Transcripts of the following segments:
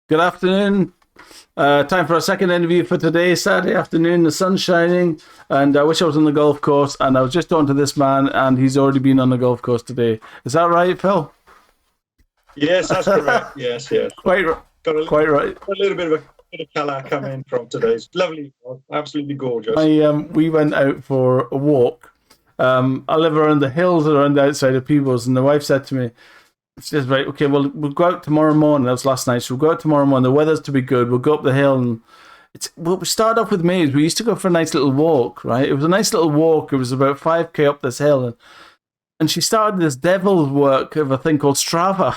Good afternoon. Time for a second interview for today, Saturday afternoon. The sun's shining, and I wish I was on the golf course. And I was just talking to this man, and he's already been on the golf course today. Is that right, Phil? Yes, that's correct. Yes, yes. Quite, quite right. A little bit of colour coming from today's lovely, absolutely gorgeous. We went out for a walk. I live around the hills around the outside of Peebles, and the wife said to me, she says, right, okay, well, we'll go out tomorrow morning. That was last night. So we'll go out tomorrow morning. The weather's to be good. We'll go up the hill. And we started off with me. We used to go for a nice little walk, right? It was a nice little walk. It was about 5K up this hill. And she started this devil's work of a thing called Strava,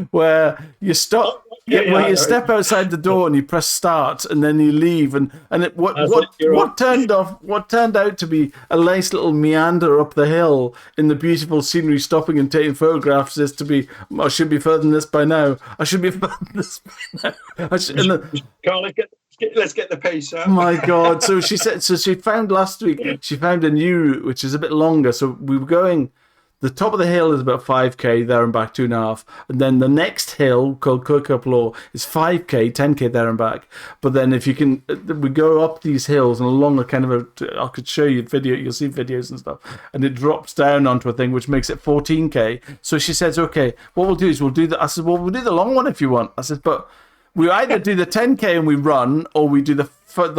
where you stop, where you step outside the door and you press start, and then you leave, what turned out to be a nice little meander up the hill in the beautiful scenery, stopping and taking photographs, is to be. I should be further than this by now. I should be further than this by now. Let's get the pace up. My God! So she said. So she found last week. She found a new route which is a bit longer. So we were going. The top of the hill is about 5K there and back, 2.5. And then the next hill, called Cook-Up-Law, is 5K, 10K there and back. But then if you can, we go up these hills and along a kind of I could show you video, you'll see videos and stuff. And it drops down onto a thing which makes it 14K. So she says, okay, what we'll do is we'll do that. I said, well, we'll do the long one if you want. I said, but we either do the 10K and we run, or we do the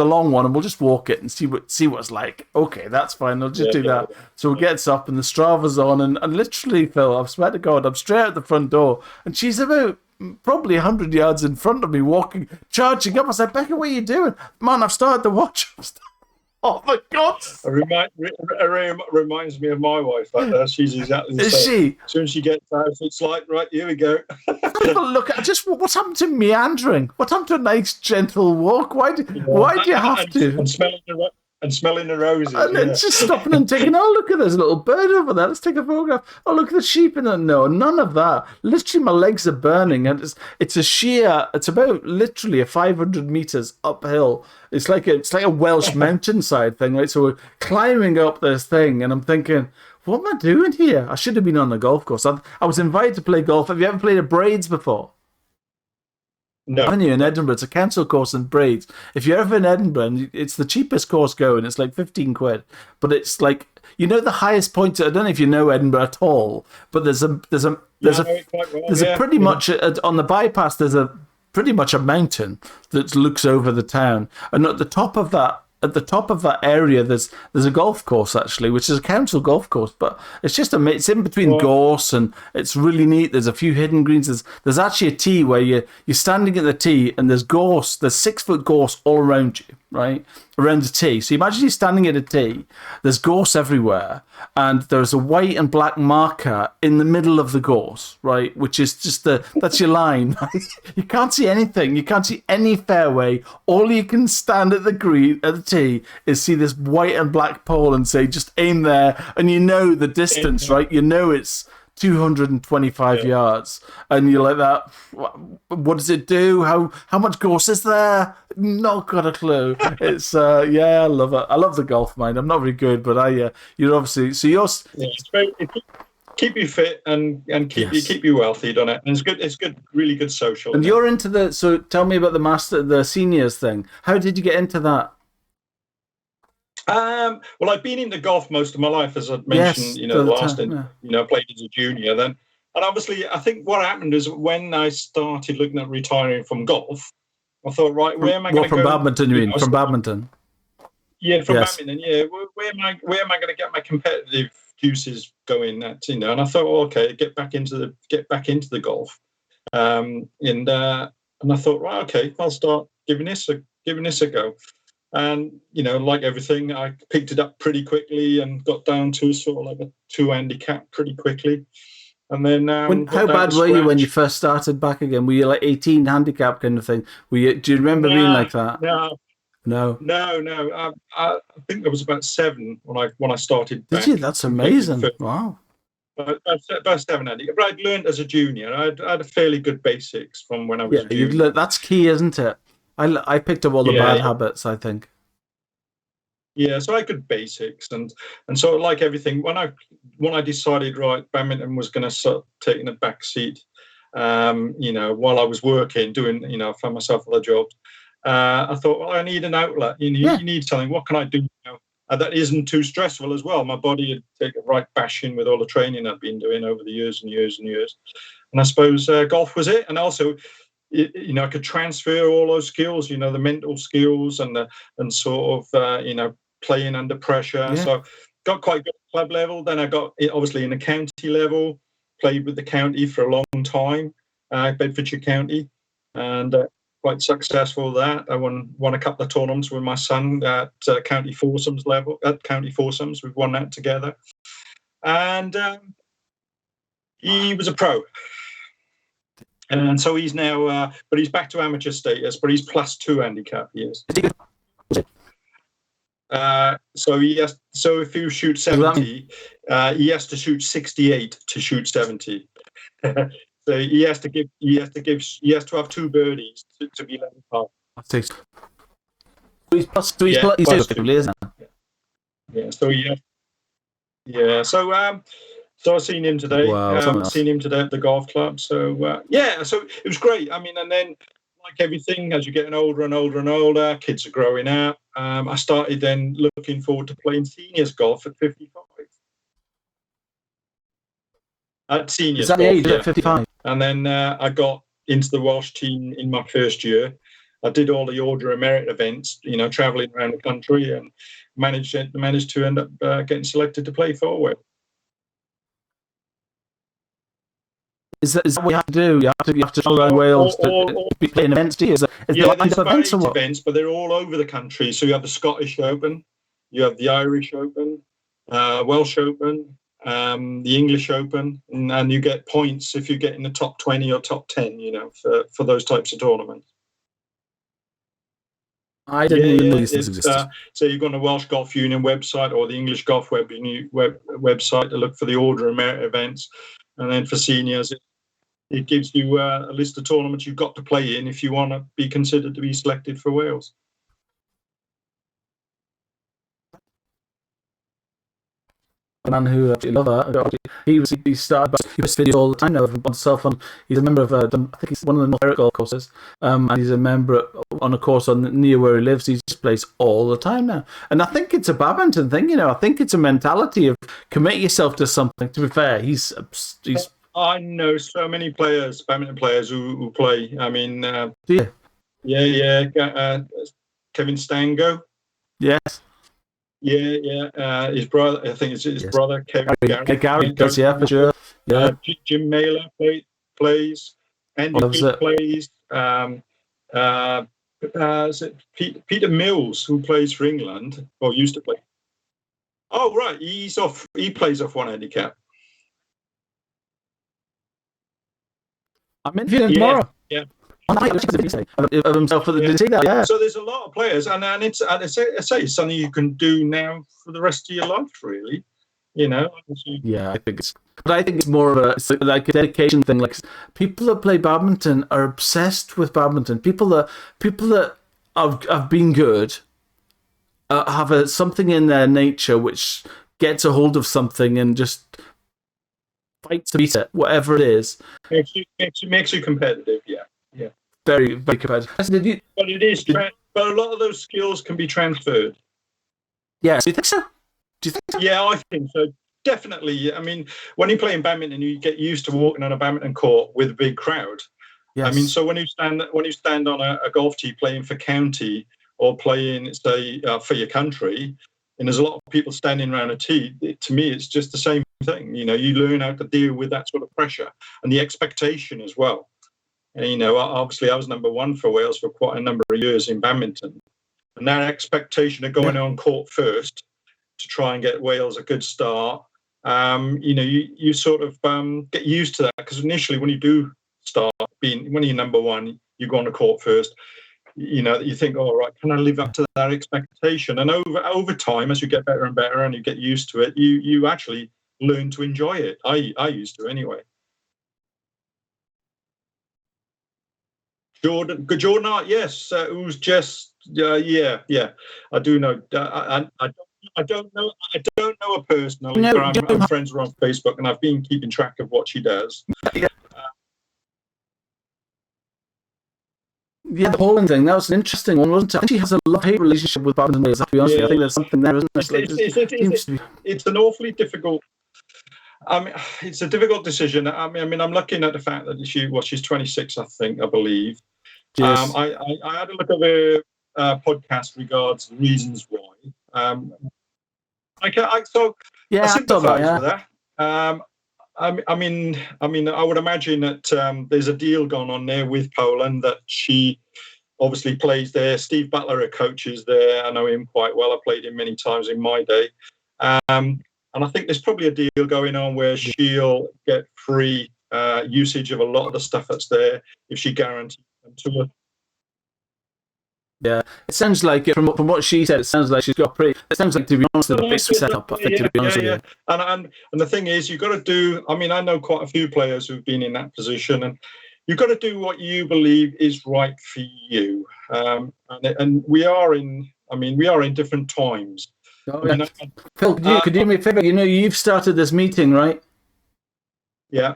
long one and we'll just walk it and see what it's like. Okay, that's fine. I'll just do that. So we gets up and the Strava's on, and literally, Phil, I swear to God, I'm straight out the front door and she's about probably 100 yards in front of me, walking, charging up. I said, Becca, what are you doing? Man, I've started the watch. Oh my God! Reminds me of my wife. She's exactly the same. Is she? As soon as she gets out, it's like, right, here we go. Have a look at just what's happened to meandering. What happened to a nice gentle walk? Why do you have to? And smelling the roses. And then just stopping and taking, oh, look at there's a little bird over there. Let's take a photograph. Oh, look at the sheep in there. No, none of that. Literally, my legs are burning. And it's about literally a 500 meters uphill. It's like a Welsh mountainside thing, right? So we're climbing up this thing, and I'm thinking, what am I doing here? I should have been on the golf course. I was invited to play golf. Have you ever played at Braids before? No. Haven't you, in Edinburgh? It's a council course in Braids. If you're ever in Edinburgh, and it's the cheapest course going, it's like 15 quid. But it's like, the highest point. I don't know if you know Edinburgh at all, but there's pretty much on the bypass. There's pretty much a mountain that looks over the town, and at the top of that area, there's a golf course actually, which is a council golf course, but it's it's in between gorse, and it's really neat. There's a few hidden greens. There's actually a tee where you're standing at the tee, and there's 6-foot gorse all around you, right? Around the tee. So imagine you're standing at a tee, there's gorse everywhere, and there's a white and black marker in the middle of the gorse, right? Which is just that's your line. You can't see anything. You can't see any fairway. All you can stand at the tee is see this white and black pole and say, just aim there, and the distance, right? It's 225 yards, and you're like that. What does it do? How much gorse is there? Not got a clue. It's I love it. I love the golf, mind. I'm not very good, but you're obviously keep you fit and keep you wealthy, don't it? And it's good, really good social. And you're into so tell me about the seniors thing. How did you get into that? Well, I've been into golf most of my life, as I mentioned. Played as a junior then, and obviously, I think what happened is when I started looking at retiring from golf, I thought, right, where am I going to go? From badminton, you mean? From badminton? Yeah, from badminton. Yeah, where am I going to get my competitive juices going? And I thought, okay, get back into the golf, and I thought, right, okay, I'll start giving this a go. And, like everything, I picked it up pretty quickly and got down to sort of like a 2 handicap pretty quickly. And then how bad were you when you first started back again? Were you like 18 handicap kind of thing? Do you remember being like that? No. I think I was about 7 when I started. Did you? That's amazing. Wow. About 7 handicap. But I'd learned as a junior. I had a fairly good basics from when I was a junior. That's key, isn't it? I picked up all the bad habits, I think. Yeah, so I had good basics, and so like everything, when I decided, right, badminton was going to start taking a back seat, while I was working, doing, I found myself other jobs. I thought, well, I need an outlet. You need something. What can I do now? That isn't too stressful as well. My body had taken a right bashing with all the training I'd been doing over the years and years and years. And I suppose golf was it. And also, I could transfer all those skills, the mental skills and sort of, playing under pressure. Yeah. So got quite good at club level. Then I got obviously in the county level, played with the county for a long time, Bedfordshire County, and quite successful at that. I won a couple of tournaments with my son at county foursomes level. At county foursomes, we've won that together. And he was a pro. And so he's now, but he's back to amateur status, but he's +2 handicap, he is. So if you shoot 70, he has to shoot 68 to shoot 70. So he has to have 2 birdies to be level par. So he's +2, isn't he? Yeah. So So I've seen him today. Seen him today at the golf club. So so it was great. I mean, and then like everything, as you're getting older and older and older, kids are growing up. I started then looking forward to playing seniors golf at 55. At seniors Is that golf, the age at 55? And then I got into the Welsh team in my first year. I did all the Order of Merit events, travelling around the country, and managed to end up getting selected to play for Wales. Is that what you have to do? You have to travel around Wales to be playing events, do you? There's events, but they're all over the country. So you have the Scottish Open, you have the Irish Open, Welsh Open, the English Open, and you get points if you get in the top 20 or top 10, for those types of tournaments. I didn't even know these things existed. So you go on the Welsh Golf Union website or the English Golf website to look for the Order of Merit events. And then for seniors, it gives you a list of tournaments you've got to play in if you want to be considered to be selected for Wales. A man who loved that. He was videos all the time now of himself on. He's a member of I think he's one of the North Eric golf courses, and he's a member on a course near where he lives. He just plays all the time now, and I think it's a Badminton thing. I think it's a mentality of commit yourself to something. To be fair, he's. I know so many badminton players who play. I mean, Kevin Stango. Yes. Yeah. His brother, I think it's his brother, Kevin Gary does, for sure. Yeah. Jim Mailer plays. Andy plays. Is it Peter Mills, who plays for England, or used to play? Oh, right. He's off. He plays off 1 handicap. I'm interviewing tomorrow. Yeah. Of himself for the yeah. So there's a lot of players, and it's it's something you can do now for the rest of your life, really. Yeah, I think it's more of a dedication thing. Like people that play badminton are obsessed with badminton. People that have been good have something in their nature which gets a hold of something and just fights to beat it, whatever it is. Makes you competitive. Yeah. Very, very competitive. But a lot of those skills can be transferred. Yeah, do you think so? Yeah, I think so. Definitely. I mean, when you play in badminton, you get used to walking on a badminton court with a big crowd. Yes. I mean, so when you stand on a golf tee playing for county or playing, say, for your country, and there's a lot of people standing around a tee, to me, it's just the same thing. You learn how to deal with that sort of pressure and the expectation as well. And, obviously I was number 1 for Wales for quite a number of years in badminton. And that expectation of going on court first to try and get Wales a good start, you sort of get used to that. Because initially when you do start when you're number 1, you go on the court first, you think, all right, can I live up to that expectation? And over time, as you get better and better and you get used to it, you actually learn to enjoy it. I used to anyway. Jordan Hart, yes, who's just I do know. I don't know her personally, but I'm friends with her on Facebook, and I've been keeping track of what she does. Yeah, the Poland thing, that was an interesting one, wasn't it? I think she has a love-hate relationship with badminton players, to be honest with you. I think there's something there, isn't there? It's an awfully difficult... I mean, it's a difficult decision. I mean, I'm looking at the fact that she's 26, I believe. Yes. I had a look at the podcast regards reasons why. I sympathise with that. I mean, I would imagine that there's a deal going on there with Poland, that she obviously plays there. Steve Butler, her coach, is there. I know him quite well. I played him many times in my day. And I think there's probably a deal going on where she'll get free usage of a lot of the stuff that's there if she guarantees them to her. Yeah, it sounds like from what she said, it sounds like she's got pretty. It sounds like, to be honest, a bit set up. I think, to be honest with you. And the thing is, you've got to do. I mean, I know quite a few players who've been in that position, and you've got to do what you believe is right for you. And we are in. I mean, we are in different times. Oh, yeah. Phil, could you do me a favor? You've started this meeting, right? Yeah.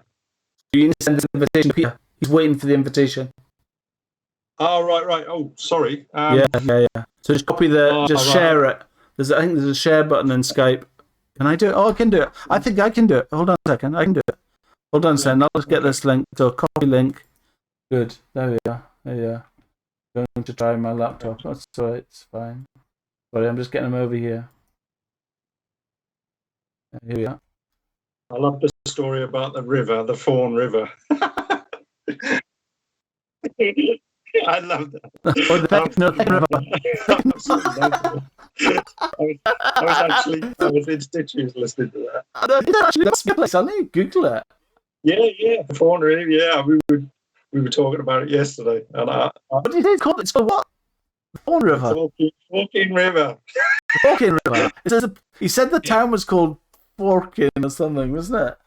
You need to send this invitation to Peter. He's waiting for the invitation. Oh, right. Oh, sorry. Yeah. So just copy share it. I think there's a share button in Skype. Can I do it? Oh, I can do it. I think I can do it. Hold on a second. I can do it. Hold on a second. I'll just get this link. So copy link. Good. There we are. Going to try my laptop. That's all right. It's fine. Sorry, I'm just getting them over here. Here we are. I love the story about the river, the Fawn River. I love that. I was in stitches listening to that. That's a place. I need to Google it. Yeah, the Fawn River. Yeah, we were talking about it yesterday. And what did you say it's called? It's called what? The Fawn River. Forking River. Forking River. He said the town was called Forking or something, wasn't it?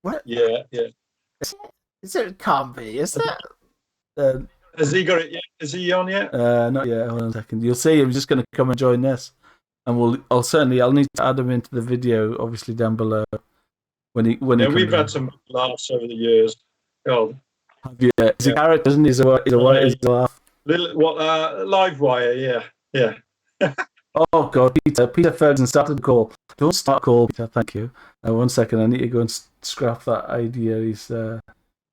What? Yeah. It can't be, is it? Has he got it yet? Is he on yet? Not yet. Hold on a second. You'll see him just going to come and join this, and I'll need to add him into the video, obviously down below. We've had some laughs over the years. Oh, he's a character, isn't he? He's a laugh. Live wire, yeah. Oh God, Peter Ferguson started the call. Don't start call, Peter. Thank you. 1 second. I need to go and scrap that idea. I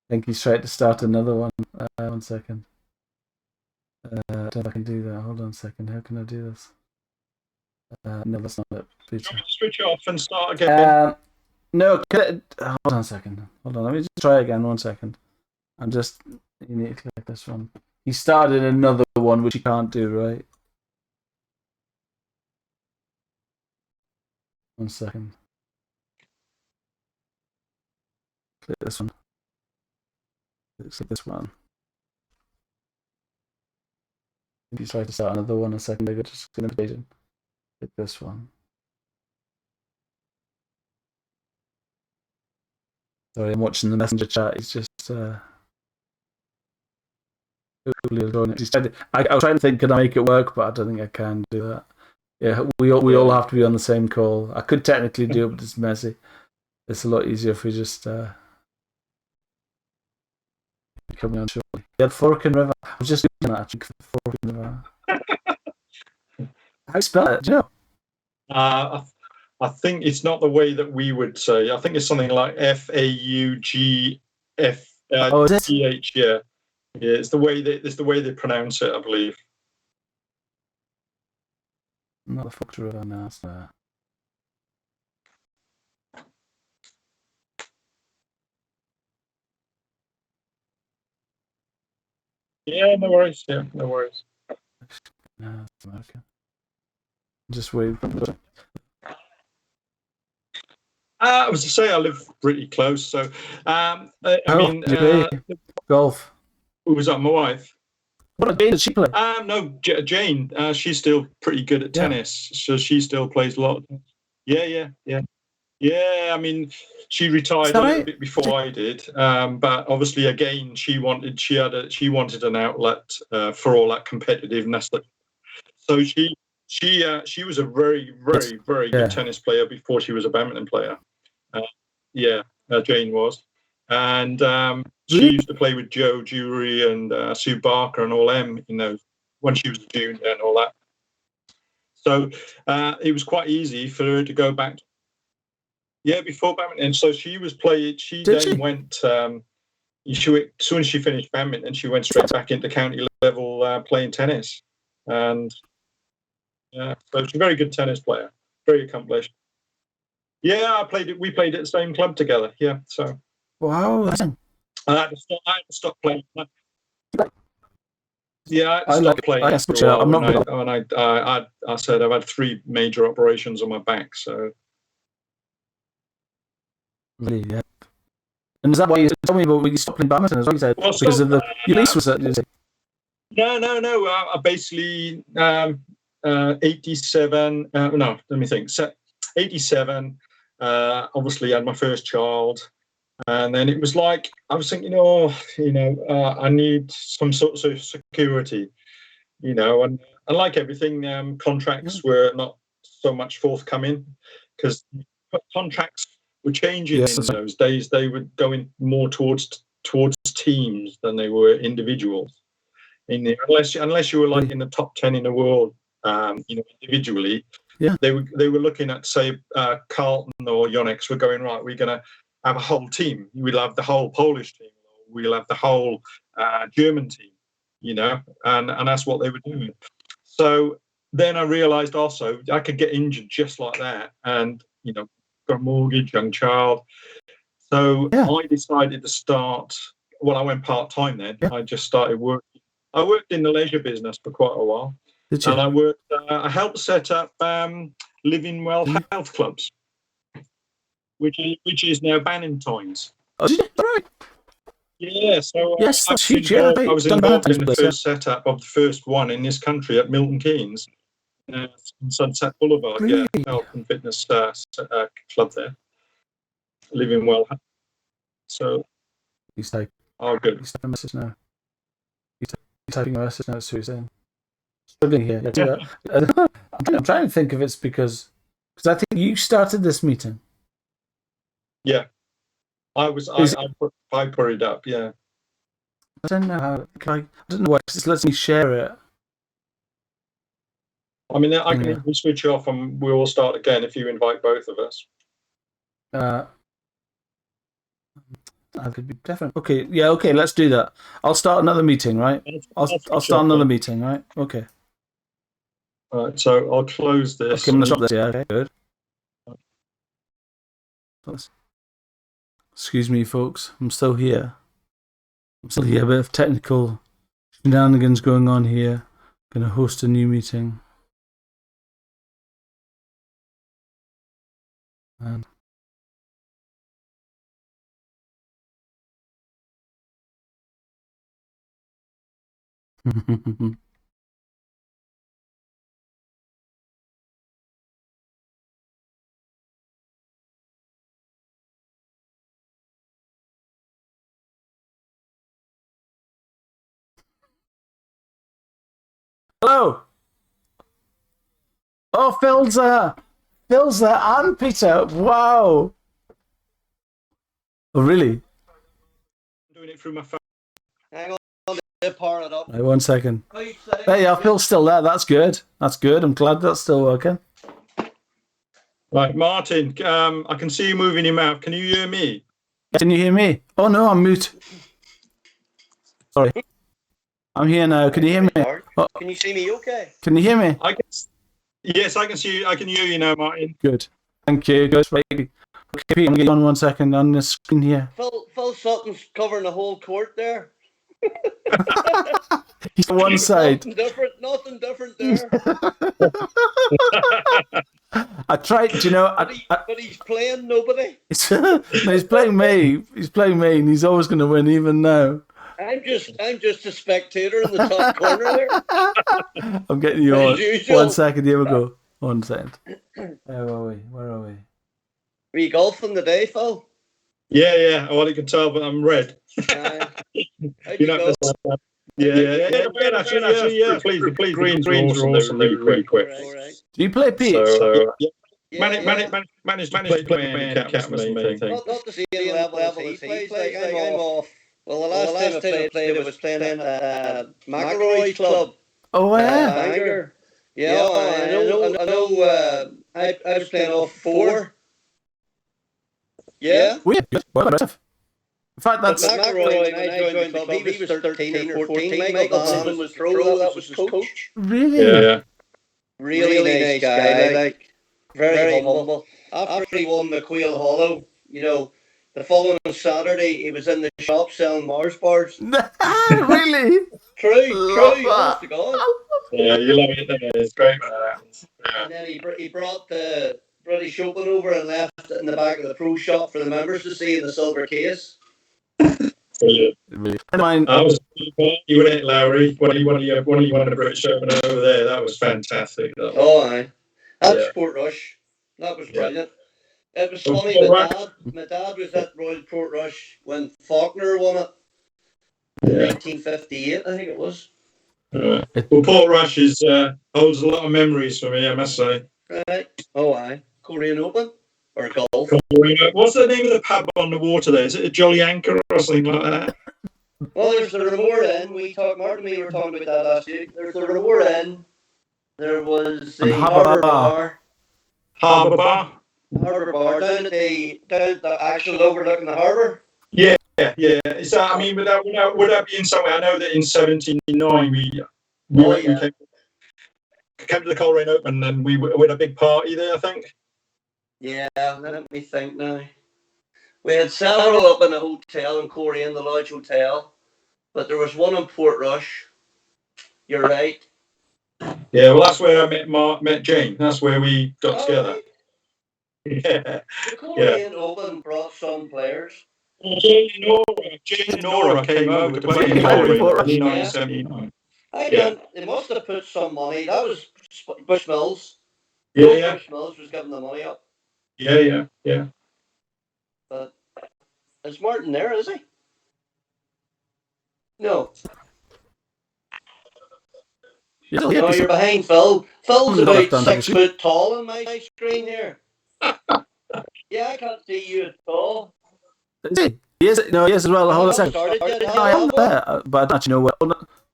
think he's trying to start another one. 1 second. I don't know if I can do that. Hold on a second. How can I do this? No, that's not it. Peter. Do you want me to switch off and start again? No. Hold on a second. Hold on. Let me just try again. 1 second. You need to click this one. He started another one, which he can't do, right? 1 second. Click this one. Click this one. If you try to start another one a second ago, just an invitation. Click this one. Sorry, I'm watching the messenger chat. He's just I was trying to think, can I make it work, but I don't think I can do that. Yeah, we all have to be on the same call. I could technically do it, but it's messy. It's a lot easier if we just coming on shortly. Yeah, Forking River. I was just doing that actually. Forking River. How do you spell it? Do you know? I think it's not the way that we would say. I think it's something like FAUGFGH. Yeah, it's the way they pronounce it, I believe. Not the Forking River now. Yeah, no worries. No, it's America. Just wait. I was to say I live pretty close, so golf. Who was that? My wife. What game did she play? No, Jane. She's still pretty good at tennis, so she still plays a lot. Yeah. I mean, she retired a little bit before I did, but obviously, again, she wanted an outlet for all that competitiveness. So she was a very, very, very good tennis player before she was a badminton player. Jane was, and she used to play with Joe Jury and Sue Barker and all them, when she was a junior and all that. So it was quite easy for her to go back. Before badminton. So she was playing. She went. As soon as she finished badminton, she went straight back into county level playing tennis, and so she's a very good tennis player, very accomplished. Yeah, we played at the same club together. Yeah, so. Wow. I had to stop playing. Yeah, I stopped playing after a while. I said I've had 3 major operations on my back, so. Really, yeah. And is that why you told me about when you stopped playing badminton as well? You said because of the your lease was it? No. I basically 87. No, let me think. 87. Obviously, I had my first child. And then it was like, I was thinking, I need some sort of security, and like everything, contracts were not so much forthcoming because contracts were changing in those days. They were going more towards teams than they were individuals. Unless you were like in the top 10 in the world, individually, they were looking at, say, Carlton or Yonex were going, right, we're going to have a whole team. We'll have the whole Polish team. We'll have the whole German team, and that's what they were doing. So then I realised also I could get injured just like that, and got a mortgage, young child. So I decided to start. Well, I went part time then. I just started working. I worked in the leisure business for quite a while, and I worked. I helped set up Living Well health clubs, which is now Badminton's. Oh, did you? Right. Yeah, so yes, that's huge. I was involved in the first setup of the first one in this country at Milton Keynes, on Sunset Boulevard. Really? Yeah, health and fitness club there, Living Well. So he's typing. Oh, good. He's typing a message now. He's typing a message now. That's what he's saying. Struggling here. I'm trying to think if it's because I think you started this meeting. Yeah, I put it up. Yeah, I don't know how. I don't know why. It lets me share it. I mean, I can switch off and we'll start again if you invite both of us. I could be different. Okay, yeah, okay. Let's do that. I'll start another meeting, right? I'll start another meeting, right? Okay. All right. So I'll close this. Okay, I'm gonna stop this. Yeah. Okay. Good. Excuse me, folks. I'm still here. A bit of technical shenanigans going on here. Going to host a new meeting. And hello. Oh, Phil's there and Peter. Wow. Oh, really? I'm doing it through my phone. Hang on, to power it up. Right, 1 second. Hey, yeah, Phil's still there. That's good. I'm glad that's still working. Right, Martin, I can see you moving your mouth. Can you hear me? Can you hear me? Oh, no, I'm mute. Sorry. I'm here now. Can you hear me? Oh. Can you see me okay? Can you hear me? Yes, I can see you. I can hear you now, Martin. Good. Thank you. Good. Right. Okay, Pete, I'm going to get you on 1 second on the screen here. Phil Sutton's covering the whole court there. He's on one side. Nothing different there. I tried, but he's playing nobody. He's playing me. And he's always going to win, even now. I'm just a spectator in the top corner there. I'm getting you on. 1 second. Here we go. 1 second. Where are we? Were you golfing today, Phil? Yeah. Well, you can tell, but I'm red. Please, greens are awesome. Really quick. Right. Do you play Pete? So, yeah. Managed to play handicap was the main thing. Not the same level as he plays. Like I'm off. Well, the last time I played, I was playing at McElroy's club. Oh yeah. Bangor. Yeah, I know. I was playing off 4. Yeah. Weird. Well, impressive. In fact, But that's McElroy, when I joined the club, he was 13 or 14. Michael Donovan was pro. That was his coach. really. Yeah. Really nice guy. Like very humble. After he won the Quail Hollow, the following Saturday he was in the shop selling Mars bars. Really? True. Honest to God. Yeah, you love it, don't you? It's great when that happens. Yeah. And then he brought the British Open over and left it in the back of the pro shop for the members to see in the silver case. Brilliant. Mine. I was you went at Lowry. One of you won the British Open over there. That was fantastic. Oh, aye. At Portrush. That was brilliant. It was funny. My dad was at Royal Portrush when Faulkner won it in 1958, I think it was. Well, Portrush holds a lot of memories for me, I must say. Right. Oh, aye. Korean Open or golf. What's the name of the pub on the water there? Is it a Jolly Anchor or something like that? Well, there's the Remore Inn. Martin and me were talking about that last week. There's the Remore Inn. There was the Harbour Bar. Harbour Bar. Harbour Bar down at the actual overlooking the harbour. Yeah. Is that? I mean, would that be in somewhere? I know that in '79 we came to the Coleraine Open and we had a big party there, I think. Yeah, let me think now. We had several up in a hotel in Coleraine, the Lodge Hotel, but there was one in Portrush. You're right. Yeah, well, that's where I met Jane. That's where we got together. Right. Yeah. The Coleraine Open brought some players. Jane and Nora came over to play in Coleraine in 1979. They must have put some money. That was Bush Mills. Yeah. Bush Mills was giving the money up. Yeah. But is Martin there, is he? No. No, you're behind Phil. Phil's about 6 foot tall on my screen here. Yeah, I can't see you at all. Is he? Yes, as well. Hold on a second. I am there, but I don't actually know where.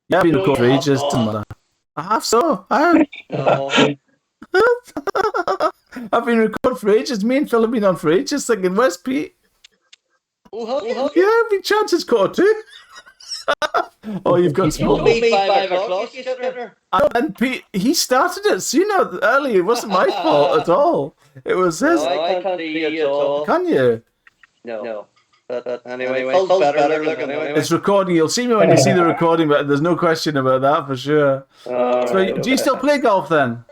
Yeah, I've been recording for ages. Doesn't matter. I have so. I've been recording for ages. Me and Phil have been on for ages thinking, where's Pete? Yeah, big chances caught too. Oh, you've got small. Don't be 5 o'clock, you skitter. And Pete, he started it sooner, early. It wasn't my fault at all. It was his. No, I can't see you at all. Can you? No. But anyway, Phil's better looking anyway. It's recording. You'll see me when you see the recording, but there's no question about that for sure. Do you still play golf then?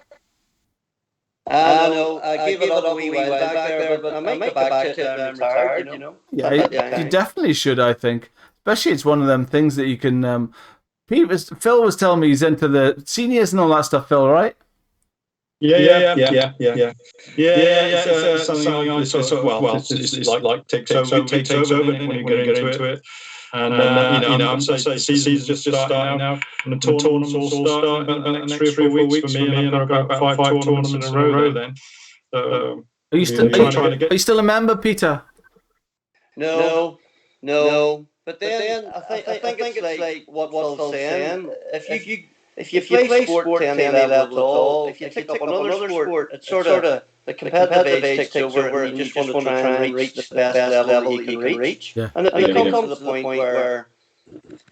No, I gave it up a wee while back there, but I might go back to it when I'm retired, you know. Yeah, you definitely should, I think. Especially it's one of them things that you can... Phil was telling me he's into the seniors and all that stuff, Phil, right? Yeah. It's something I sort of, it's like takes over when you get into it. And I'm saying season's just starting now, and the tournaments all start in the next 3 or 4 weeks for me, and I've got about 5 tournaments in a row then. So, are you still a member, Peter? No. But then I think it's like what Phil's saying. If you play sport to any level at all, if you take up another sport, it's sort of the competitive age takes over, and you just want to try and reach the best level you can reach. Yeah. And it comes to the point where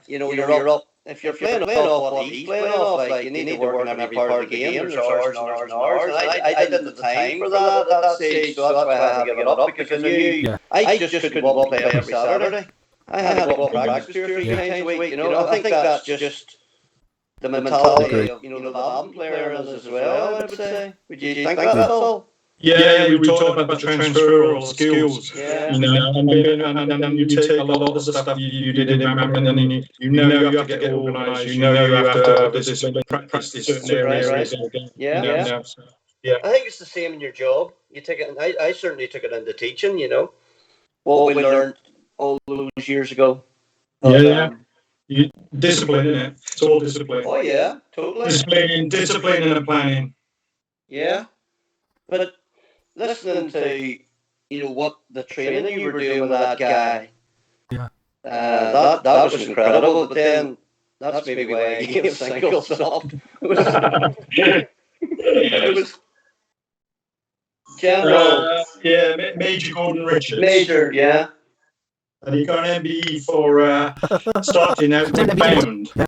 you're up. If you're playing off what he's playing off, like you need to work on every part of the game. There's hours and hours and hours. And I didn't have the time for that at that stage, so that's why I had to give it up, because I knew I just couldn't go up and play every Saturday. I had to go up and practice 2 or 3 times a week. I think that's just the mentality of the badminton player as well, I would say. Would you think that, Phil? Yeah, we talked about the transferable skills. Yeah. And then you take a lot of the stuff you did in badminton, and then you have to get organised. You have to discipline, practice certain areas. Yeah. I think it's the same in your job. You take it. I certainly took it into teaching. What we learned all those years ago. You discipline, isn't it? It's all discipline. Oh yeah, totally. Discipline and planning. Yeah, but listening to, what the training you were doing with that guy. Yeah. That was incredible. But then that's maybe why I gave singles up. It was General. Major Gordon Richards. Major, yeah. And he got an MBE for starting out with bound. Right.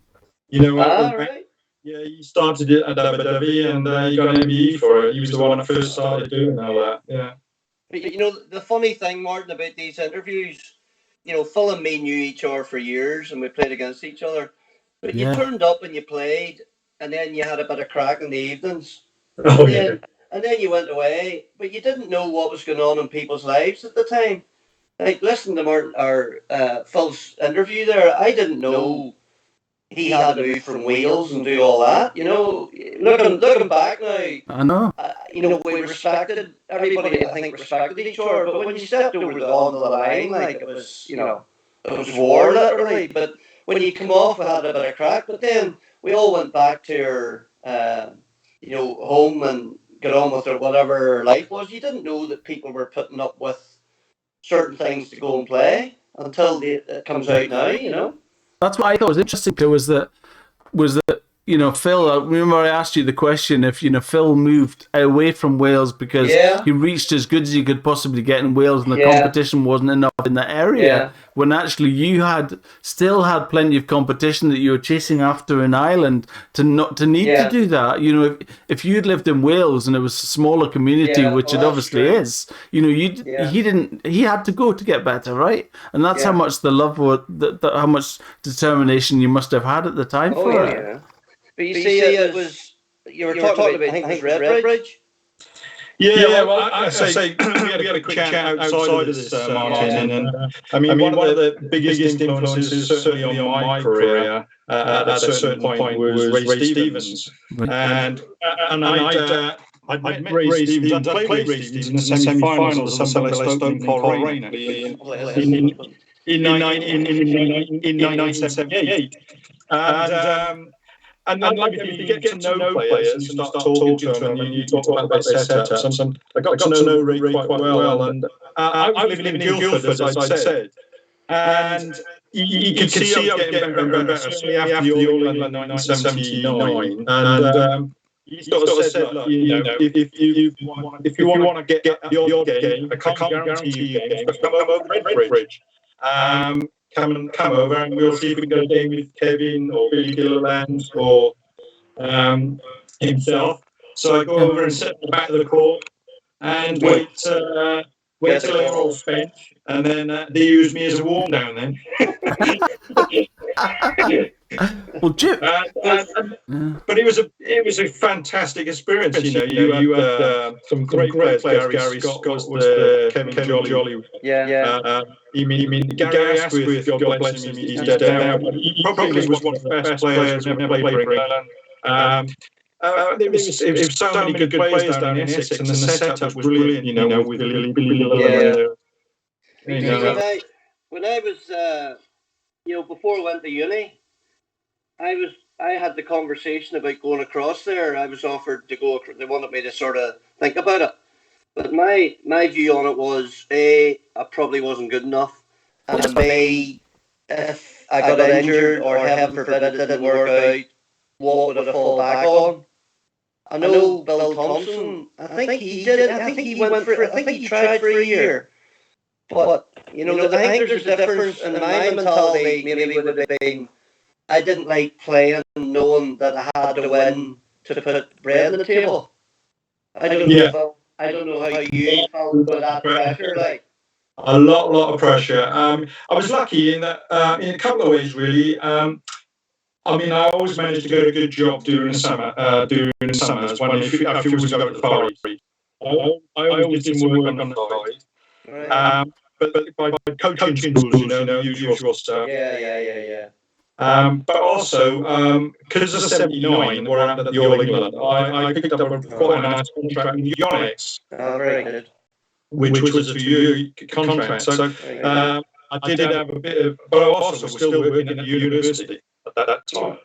Yeah, he started it at WWE and he got an MBE for it. He was the one that first started doing all that. Yeah. But the funny thing, Martin, about these interviews, Phil and me knew each other for years and we played against each other. But you turned up and you played, and then you had a bit of crack in the evenings. Oh, yeah. And then you went away, but you didn't know what was going on in people's lives at the time. Like, listen to Martin or Phil's interview there. I didn't know he had to move from Wales and do all that. Looking back now, I know. We respected everybody. I think respected each other. But when you stepped over onto the line, like it was, it was war literally. But when you come off, we had a bit of crack. But then we all went back to our, home and got on with their whatever life was. You didn't know that people were putting up with certain things to go and play until it comes out now. That's what I thought was interesting too, was that Phil, I remember I asked you the question if, Phil moved away from Wales because he reached as good as he could possibly get in Wales and the competition wasn't enough in that area, when actually you still had plenty of competition that you were chasing after in Ireland to need to do that. If you'd lived in Wales and it was a smaller community, which it obviously is, he had to go to get better, right? And that's how much the love how much determination you must have had at the time for it. Yeah. But you see, it was, you were talking about, I think it was Redbridge? Yeah, well, I say we had a quick chat outside of this, Martin, and I mean, one of the biggest influences certainly on my career at a certain point was Ray Stevens, and I'd met Ray Stevens. I played Ray Stevens in the semi-finals of the Sun Belt Open in Coleraine in 1978, and like if you get to know players and you start talking to them and you talk about their setups, and I got to know Ray quite well, and I was living in Guildford, as I said, and you could see I was getting better and better, certainly after the All England 1979, and he sort of said, look, if you want to get the odd game, I can't guarantee you games, but come over to Redbridge. Come over and we'll see if we can get a game with Kevin or Billy Gilliland or himself. So I go over and sit at the back of the court and wait till they're all spent, and then they use me as a warm down then. Well, Jim. But it was a fantastic experience. You had some great players. Gary Scott was the Kevin Jolly. Gary Asquith, God bless him, he's dead now. But he probably was one of the best players who ever played for England. There was so many good players down in Essex, and the setup was brilliant. With Billy. When I was, before I went to uni, I had the conversation about going across there. I was offered to go. They wanted me to sort of think about it, but my view on it was I probably wasn't good enough, and B, if I got injured or heaven forbid it didn't work out, what would I fall back on? I know Bill Thompson. I think he did. I think he went for. I think he tried for a year. But I think there's a difference in my mentality. Maybe would have been. I didn't like playing knowing that I had to win to put bread on the table. I don't know. I don't know how you felt about that pressure. Like a lot of pressure. I was lucky in that in a couple of ways, really. I always managed to get a good job during the summer. During the summers, when if you was going to the Far East, I always did some work on the side. Right. But by coaching schools, the usual stuff. Yeah. But also, because of '79, where I'm at the All England, I picked up quite a nice contract with Yonex, very good. which was a 2-year contract. So I did have a bit of, but I also was still working at the university at that time.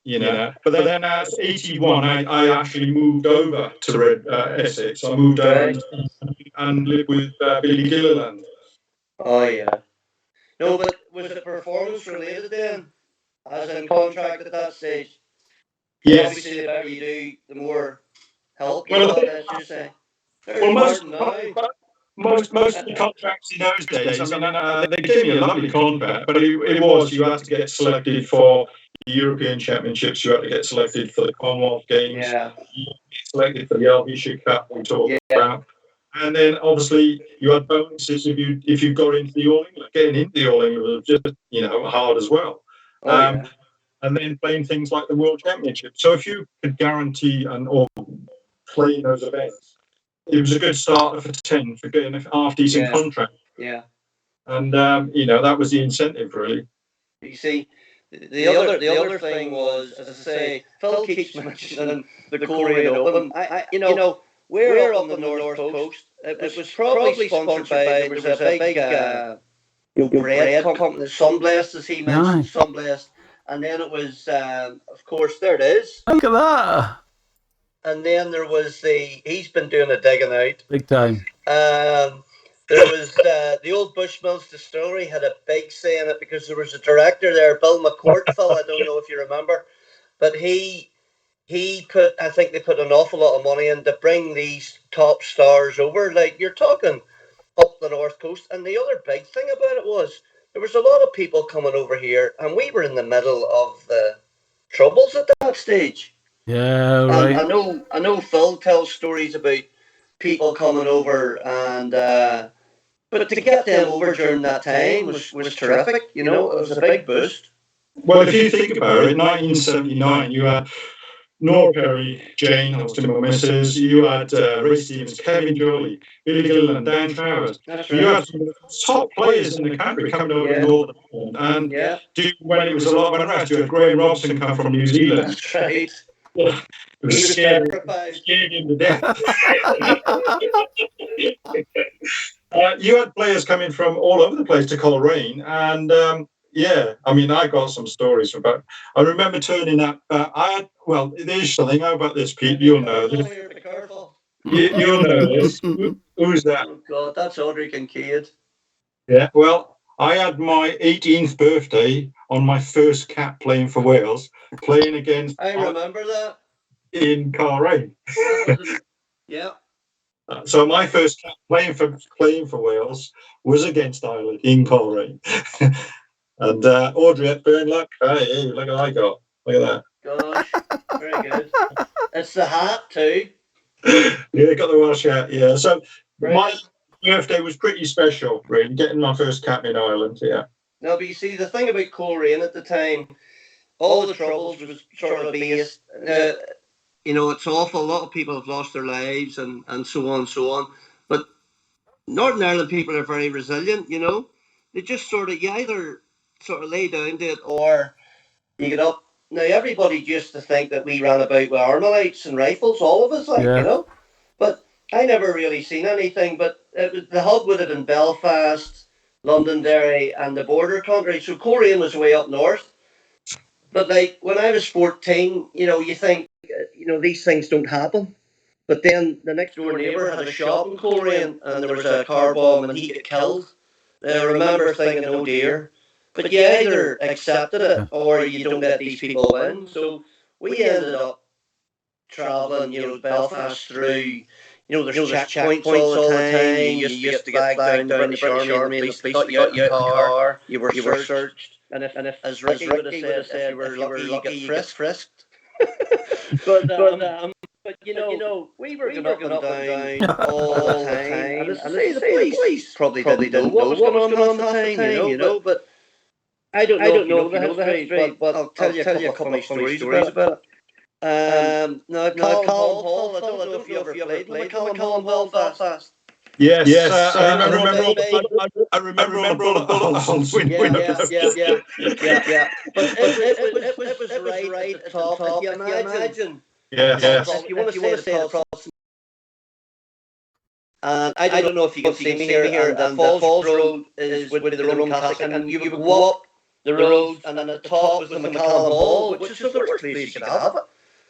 But then at 81, I actually moved over to Essex. I moved over and lived with Billy Gilliland. Oh, yeah. No, but was it performance related then? As in contract at that stage? Yes. Obviously, the better you do, the more help you Well, got, let's just say. Well, most of the contracts in those days, I mean, they gave me a lovely contract, but it was, you had to get selected for the European Championships, you had to get selected for the Commonwealth Games, you had to get selected for the Elvisha Cup we talked about. And then obviously you had bonuses if you got into the All England. Getting into the All England was just, hard as well. And then playing things like the World Championship. So if you could guarantee or play in those events, it was a good starter for 10 for getting a half-decent contract. Yeah. And, that was the incentive, really. You see, the other thing was, as I say, Phil keeps mentioning the Korean Open. We're up on the North Coast. It was probably sponsored by, there was a big bread company, Sunblest, as he mentioned, Sunblest. And then it was, of course, there it is. Look at that. And then there was he's been doing a digging out. Big time. There was the old Bushmills Distillery had a big say in it because there was a director there, Bill McCourt, Phil, I don't know if you remember, but he put, I think they put an awful lot of money in to bring these top stars over. Like, you're talking up the North Coast. And the other big thing about it was there was a lot of people coming over here, and we were in the middle of the troubles at that stage. Yeah, right. And I know Phil tells stories about people coming over, and but to get them over during that time was terrific. It was a big boost. Well, if you think about it, in 1979, you had Nora Perry, Jane Austin, my missus, you had Ray Stevens, Kevin Jolly, Billy Gilliland, Dan Travers. That's right. You had some of the top players in the country coming over to Northern Ireland. And when it was a lot of unrest, you had Graham Robson come from New Zealand. That's right. It was scared him to death. You had players coming from all over the place to Coleraine, and I got some stories about. I remember turning up. There's something about this, Pete. You'll know this. Be careful. You'll know this. Who's that? Oh God, that's Audrey Kincaid. Yeah. Well, I had my 18th birthday on my first cap playing for Wales, playing against. I remember that. In Coleraine. Yeah. So my first cap playing for Wales was against Ireland in Coleraine. And Audrey Hepburn, look what I got. Look at that. Gosh, very good. It's the hat too. Yeah, got the Welsh hat. Yeah. So my birthday was pretty special, really, getting my first cap in Ireland. Yeah. Now, but you see, the thing about Coleraine at the time, all the troubles was sort of based. It's awful. A lot of people have lost their lives and so on and so on. But Northern Ireland people are very resilient. They just you either sort of lay down to it or you get up. Now, everybody used to think that we ran about with Armalites and rifles, all of us, But I never really seen anything. But the hub would have been Belfast, Londonderry, and the border country. So Coleraine was way up north. But when I was 14, you think, these things don't happen. But then the next door neighbour had a shop in Coleraine and there was a car bomb and he got killed. I remember thinking, oh dear. But you either accepted it or you don't let these people win. So we ended up travelling, Belfast through, there's checkpoints all the time. You used to get flagged down the British Army and the police got you out of the car. You were searched. And if as Ricky would have said, if you were lucky, you get frisked. But we were going up and down all the time. And the police probably didn't know what was going on at the time, but I don't know the history, but I'll tell you a couple of funny stories about it. Now, Callum Hall, I don't know if you ever played with Callum Hall Belfast. Yes. I remember all the bullet holes. Yeah. But it was right at the top. Can you imagine? Yes. If you want to say it across. And I don't know if you can see me here. And the Falls Road is with the Roman Catholic, and you would go up the road, and at the top was the McCallum Hall, which is the worst place you could have it.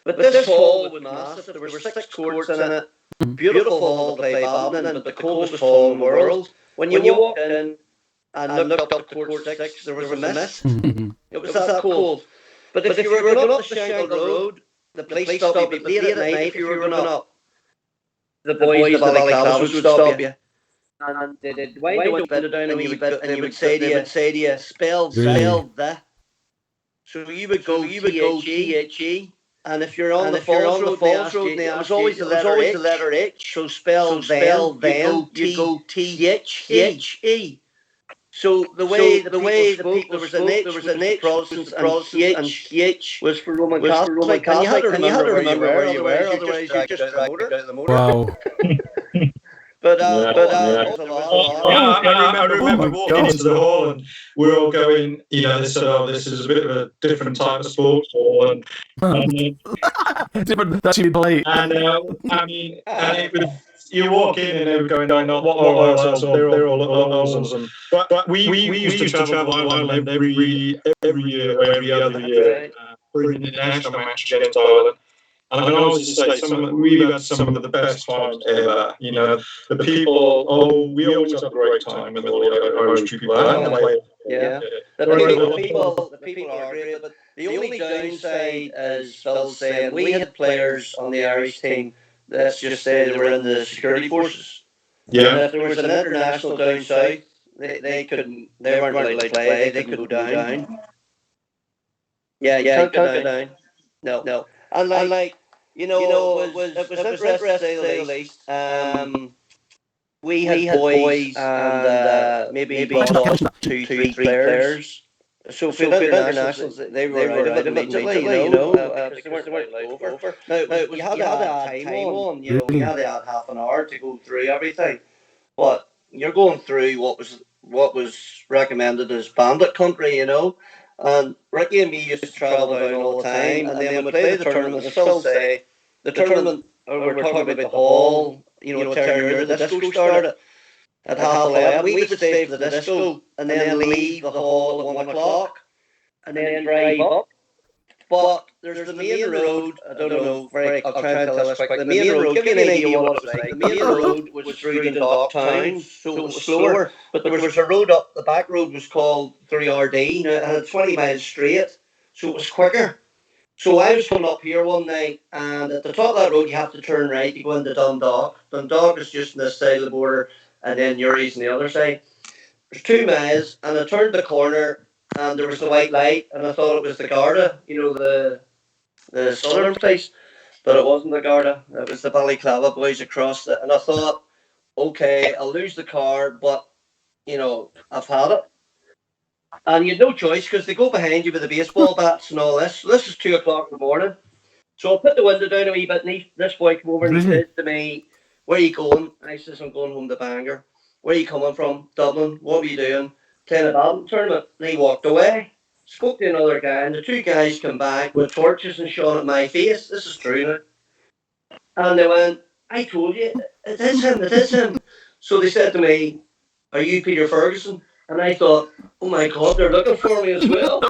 But this hall was massive. There were 6 courts in it. Beautiful hall to play badminton, but the coldest hall in the world. When you walked in and looked up to court 6, there was a mist. It was that cold. But if you were going up the Shankill Road, the police stopped you late at night if you were going up. The boys, the ballyclavas would stop you. And they'd wind the window down a wee bit, and you would say to you, spell the. So you would go T-H-E. And if you're on the Falls Road, it was always the letter H. So spell then, you go T-H-E. So the way the people there was an H, Protestants, and H was for Roman Catholic. And you had to remember where you were, otherwise you just dragged out the motor. Wow. But I remember walking into the hall, and we're all going, they said, this is a bit of a different type of sports hall, different that you play. And it was, you walk in and they were going, what are ours? They're all ours. But we used to travel to Ireland every year or every other year for an international match against Ireland. And I can honestly say, we've had some of the best times ever. The people, we always have a great time with all the Irish people. The people are great, but the only downside, as Phil's saying, we had players on the Irish team, let's just say they were in the security forces. Yeah. And if there was an international down south, they weren't allowed to play, they could go down. Yeah, you can't go down. No. And it was interesting to say the least. We had boys and maybe 2-3 players. So for the internationals, they were out of it immediately, because they weren't allowed over. Now, you had to add time on, you had to add half an hour to go through everything. But you're going through what was recommended as bandit country, And Ricky and me used to travel down all the time, and then we'd play the tournament. And still say the tournament, we're talking about the hall, Terry, the disco started at 11:30. We would stay for the disco and then leave the hall at 1 o'clock and then drive up. But there's the main road. I don't know. I'll try and tell this quick. The main road. Give you an idea what it was like. The main road was through the dock town, so it was slower. But there was a road up. The back road was called 3RD. Now it had 20 miles straight, so it was quicker. So I was coming up here one night, and at the top of that road, you have to turn right. You go into Dundalk. Dundalk is just on this side of the border, and then Uri's on the other side. There's 2 miles, and I turned the corner, and there was the white light, and I thought it was the Garda, the southern place, but it wasn't the Garda. It was the Ballyclava boys across it, and I thought, okay, I'll lose the car, but I've had it. And you had no choice, because they go behind you with the baseball bats and all this. So this is 2 o'clock in the morning. So I put the window down a wee bit, and this boy came over and he said to me, "Where are you going?" I says, "I'm going home to Bangor." "Where are you coming from?" "Dublin." "What were you doing?" "Playing a badminton tournament." And he walked away. Spoke to another guy, and the 2 guys come back with torches and shot at my face. This is true now. And they went, "I told you, it is him. So they said to me, "Are you Peter Ferguson?" And I thought, oh my God, they're looking for me as well.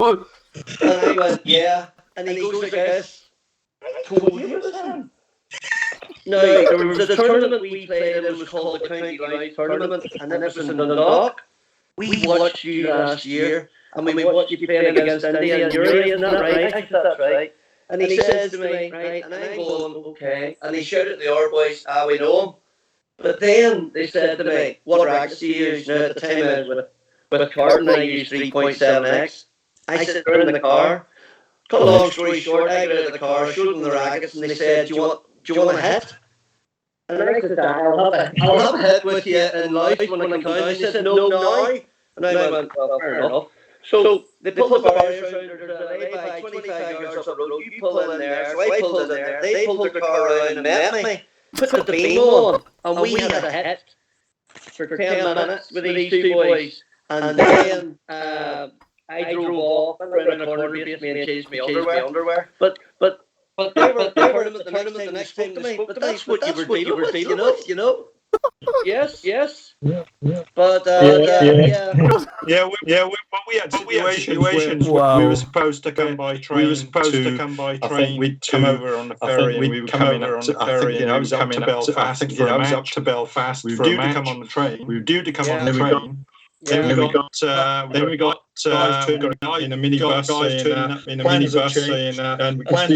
And I went, yeah. And he goes like this, "I told you it was him." Now, there was the tournament we played in, it was called the County Line Tournament, and this was in Dundalk. We watched you last year, and we watched you playing against India and Uri, isn't that right? I said, "That's right." And he says to me, right, and I'm going, okay. And he shouted at the other boys, "We know him." But then they said to me, "What rackets do you use?" Now, at the time I was with a carton, I used 3.7X. I sit there in the car. Cut a long story short, I got out of the car, showed them the rackets, and they said, do you want a hit?" And I said, I'll have a hit with you in life when I come down. They said, "No, now." And I went, well, fair enough. So they pulled the barriers around, there's a lay-by 25 yards up the road, you pull in there, so I pulled in there, they pulled the car around and met me, put the beam on, and we had a hit for 10 minutes with these 2 boys. And then I drove off around the corner, basically, and changed my underwear. But they were in the tournament the next time they spoke to me. That's what you were dealing with, Yes. But we situations Wow. we were supposed to come by train. I think we'd come over on the ferry, and we were coming over on the ferry. I was up to Belfast. I was up to Belfast. We were due to come on the train. Then we got guys turning up in a minibus saying, and we can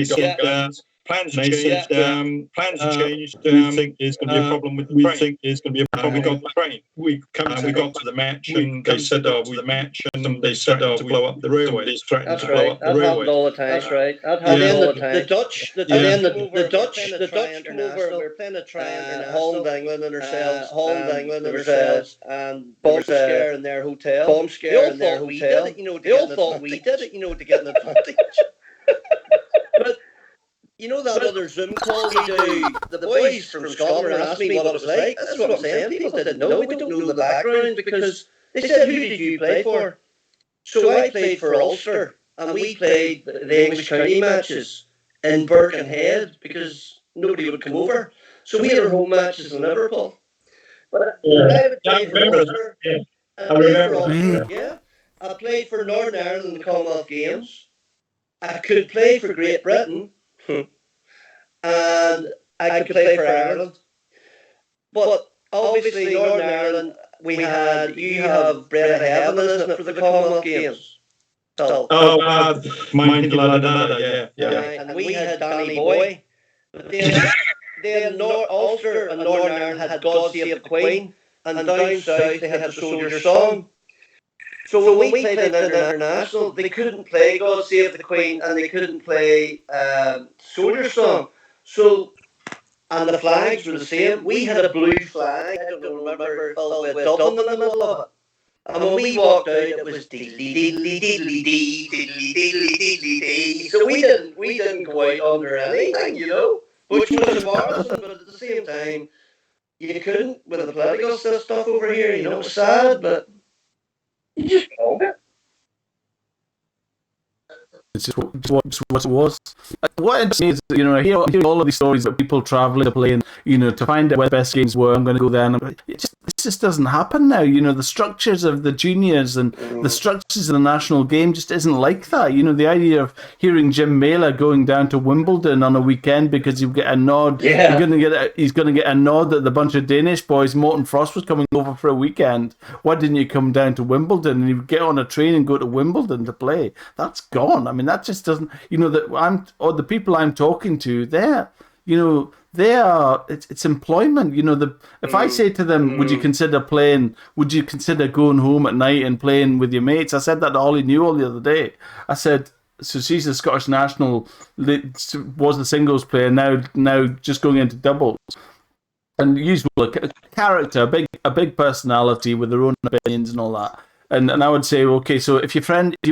see guns. Plans have changed. We think there's going to be a problem with the train. We got the train. We got to the match, and they said, they said, to blow up the railway. That's right. That happened all the time. That's right. That happened all the time. The Dutch come over. We're playing a train, Holland, England, and ourselves, and bomb scare in their hotel. They all thought we did it, to get an advantage. But you know that other Zoom call we do? The boys from Scotland asked me what it was like. That's what I'm saying. People didn't know. We don't know the background, because they said, "Who did you play for?" So I played for Ulster, and we played the English county matches in Birkenhead because nobody would come over. So we had our home matches in Liverpool. But I would play for Ulster. I remember. I played for Northern Ireland in the Commonwealth Games. I could play for Great Britain. And I could play for Ireland. But obviously Northern Ireland, you have Bread of Heaven, isn't it, for the Commonwealth Games? So, and we had Danny Boy. But then Ulster and Northern Ireland had God Save the Queen, and down south they had the Soldier Song. So when we played in international, they couldn't play God Save the Queen, and they couldn't play Soldier Song. So, and the flags were the same. We had a blue flag, I don't remember, with Dublin in the middle of it. And when we walked out, it was diddly diddly diddly dee, diddly diddly diddly dee. So we didn't go out under anything, which was embarrassing, but at the same time, you couldn't with the political stuff over here. It was sad, but you just called it. It's just what it was. What interests me is, I hear all of these stories of people travelling to play, and to find out where the best games were. I'm going to go there, and it just doesn't happen now. The structures of the juniors and the structures of the national game just isn't like that. The idea of hearing Jim Mailer going down to Wimbledon on a weekend because he'll get a nod. Yeah. He's going to get a nod that the bunch of Danish boys, Morten Frost, was coming over for a weekend. Why didn't you come down to Wimbledon? And you get on a train and go to Wimbledon to play. That's gone. I mean, that just doesn't. The people I'm talking to, they are. It's employment. If I say to them, would you consider playing? Would you consider going home at night and playing with your mates? I said that to Holly Newell the other day. I said, so she's a Scottish national, was the singles player, now just going into doubles. And usually a character, a big personality with their own opinions and all that. And I would say, okay, so if you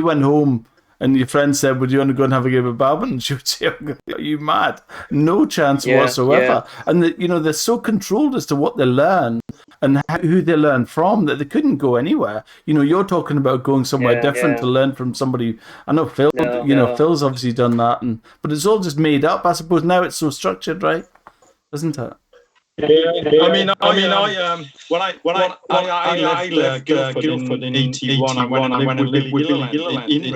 went home and your friend said, would you want to go and have a game of badminton? She would say, are you mad? No chance whatsoever. Yeah. And they're so controlled as to what they learn and who they learn from that they couldn't go anywhere. You're talking about going somewhere different to learn from somebody. I know Phil. Phil's obviously done that, but it's all just made up. I suppose now it's so structured, right? Isn't it? Yeah. I left Guildford in 81. I went and lived with Gilliland in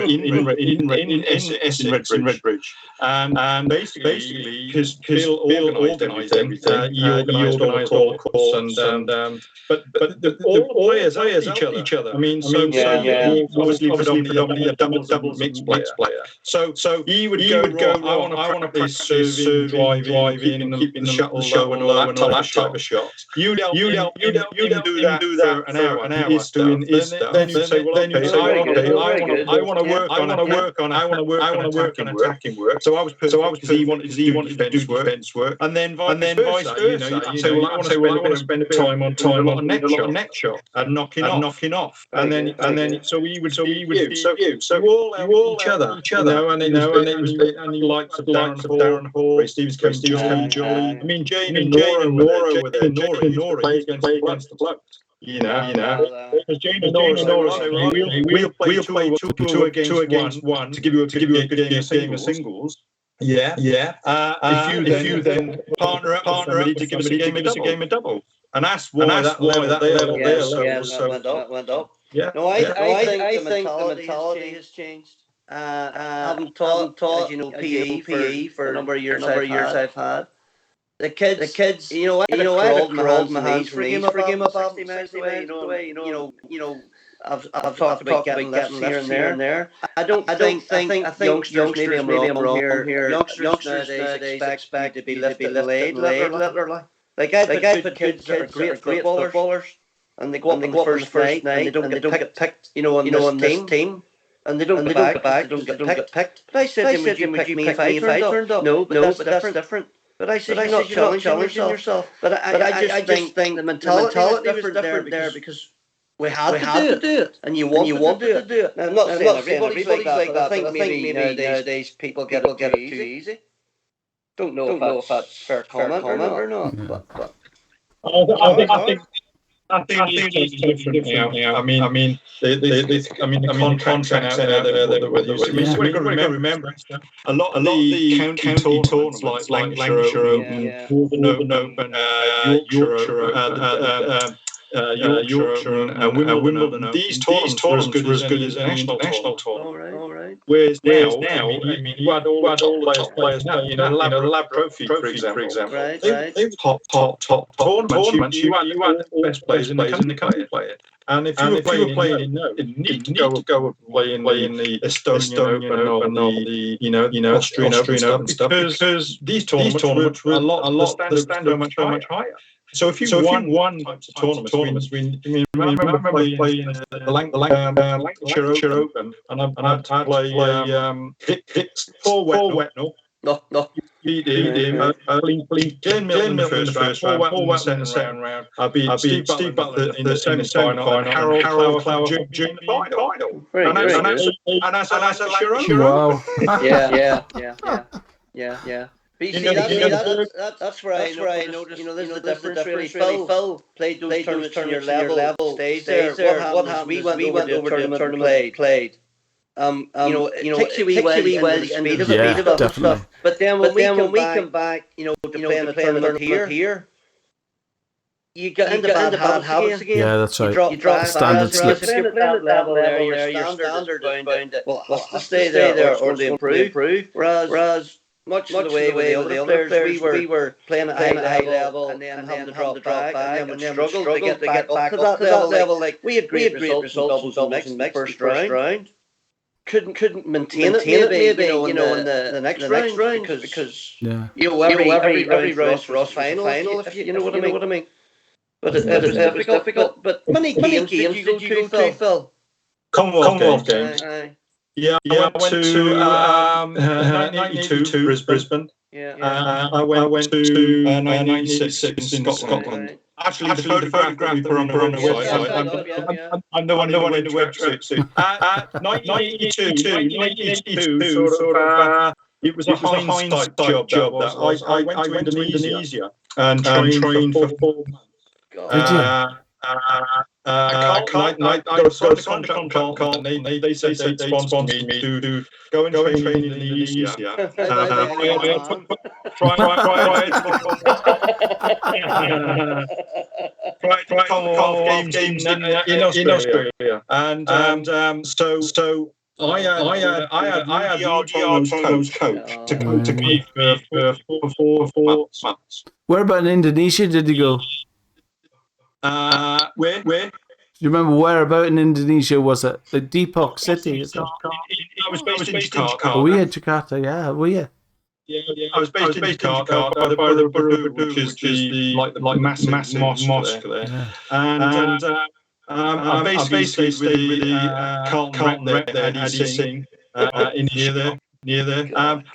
Redbridge. And basically, because Phil organised everything, he organised all the courts but all the players helped each other. I mean, obviously predominantly a double mixed player. So he would go, I want to practice serving, driving, and keeping the shuttle low and all that type of shots. You do that for an hour. He's doing his stuff. Then you say, well, I want to work on attacking work. So I was because he wanted to do defense work, and then vice versa. You say, well, I want to spend a bit of time on neck shot and knocking off, and then so we would so you all each other, and he likes of Darren Hall, Ray Stevens, Kevin Jolly. I mean, Jane and Nora were there. Nora played against the blokes. Because Jane and Nora say, we'll play two against one to give you a good game of singles. Yeah. If you then partner up with somebody to give us a game of double. And that's why that level there went up. Yeah. No, I think the mentality has changed. Having taught, as you know, PE for a number of years I've had. The kids, I had crawled my hands for game about 60 miles away. I've talked about getting lifts here and there. I think youngsters, maybe I'm wrong here. Youngsters nowadays expect you to be lifted and laid, literally. Like I put kids that are great footballers, and they go up on the first night and they don't get picked, on this team. And they don't get back. They don't get picked. But I said to him, would you pick me if I turned up? No, but that's different. But I said, you're not challenging yourself. But I just think the mentality was different there because we had to do it. And you wanted to do it. Now, I'm not saying everybody's like that, but I think maybe nowadays people get it too easy. Don't know if that's fair comment or not. But I think it's different now. I mean, the contracts out there that were used. We've got to remember a lot of the county tournaments like Lancashire Open, Northern Open, Yorkshire, and Wimbledon. These tournaments were as good as a national tournament. all right. Whereas now, you had all the players playing, the Lab Trophy, for example. Right. They were top tournaments. You had the best players in the country play it. And if you were playing you need to go play in the Estonian Open or the Austrian Open and stuff because these tournaments were a lot the standard so much higher. So if you won types of tournaments, I remember playing the Lancashire Open, and I'd play Vic's four wet. No. Beat him. Glenn Milton in the first round, four wet in the second round. I beat Steve Butler in the semi-final, and Harold Clower during the final. And that's a Lancashire Open. Wow. Yeah. But you see, that's where I noticed, this is the difference really. Phil played those tournaments on your level, stays there. What happened we went over to the tournament, played. It takes you a wee while to speed of it and stuff. But then when we come back, to playing a tournament here, you get into bad habits again. Yeah, that's right. You drop standard slips. If you're playing at that level there, your standard is bound to stay there or to improve. Whereas much of the way with the other players, we were playing at high level and then having to drop back and then would struggle to get back up to that level. Like we had great results in doubles and mixed in the first round. Couldn't maintain it maybe in the next round because every round for us final if you know what I mean. But it was difficult. But many games did you go to, Phil? Commonwealth Games. Yeah, I went to 1992 Brisbane. Yeah. I went to 1996 in Scotland. Right. Actually, the photograph that we put on the website, I'm the one in the website. 1992, sort of, it was a Heinz type job. I went to Indonesia and trained for 4 months. I got a contract, and they said they'd sponsor me to go and train in Indonesia. Try Commonwealth Games in Australia, and so I had UDR coach to me for 4 months. Where about in Indonesia did you go? Where? Do you remember where about in Indonesia was it? The Depok city, is it? I was based in Jakarta. Oh, we in Jakarta, yeah, were you? Yeah. I was based in Jakarta by the Borobudur, which is the massive mosque there. Yeah. And I basically stayed with the Carlton Rep there, Eddie Singh, in near there.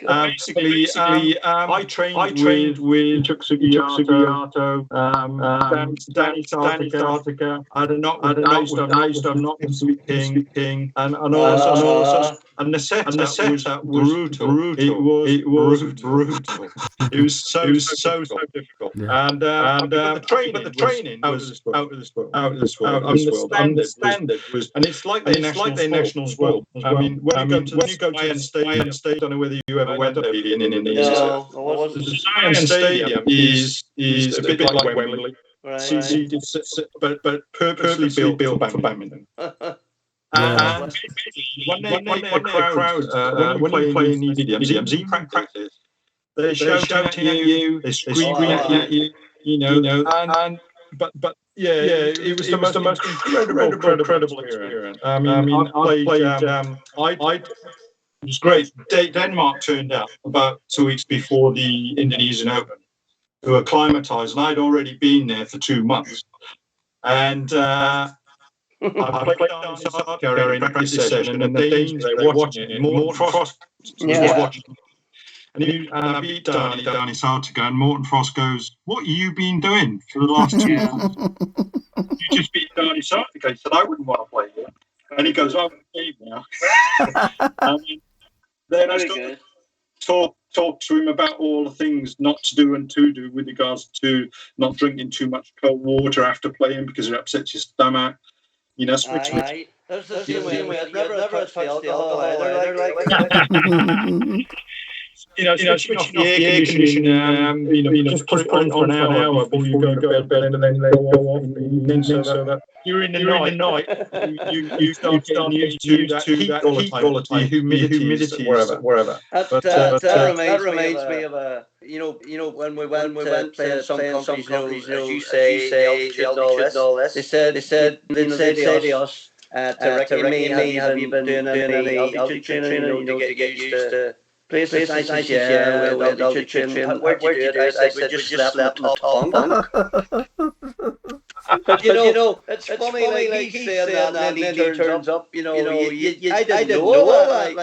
Basically, I trained with Chuck Sugiyato, Danny Tartica. I had a knock with knock King, and also. And the setup was brutal. It was brutal. It was so difficult. Yeah. And the training was out of this world. And the standard was, and it's like their national sport. I mean, when you go to the Stadium, I don't know whether you ever went there in Indonesia. No, I wasn't. The Stadium is a bit like Wembley. but purposely built for badminton. And when you play in these DMs, even practice, they're shouting at you, they're screaming at you, but it was the most incredible experience. I mean, I played. It was great. Denmark turned up about 2 weeks before the Indonesian Open, who were acclimatized, and I'd already been there for 2 months. And I played down in South Africa in practice session, and the Danes were watching it. Morten Frost was watching it. And I beat Danny down in South Africa, and Morten Frost goes, "What have you been doing for the last 2 months? You just beat Danny in South Africa." He said, "I wouldn't want to play here." And he goes, "I'm leave now." Then I started to talk to him about all the things not to do and to do with regards to not drinking too much cold water after playing because it upsets your stomach. Switch. That's the same way. I've never touched the alcohol either. Switching off the air conditioning, just put it on for an hour before you go to bed, and then let go off so that during the night you start getting used to that heat quality, humidity, wherever. That reminds me of a, when we went to play some countries, as you say, altitude and all this, they said to us, to Ricky and me, have you been doing any altitude training, to get used to places nice, with altitude training? Where'd you do it? I said, we just slept in the top bunk. But it's funny, like he's saying that, and then he turns up. I didn't know that.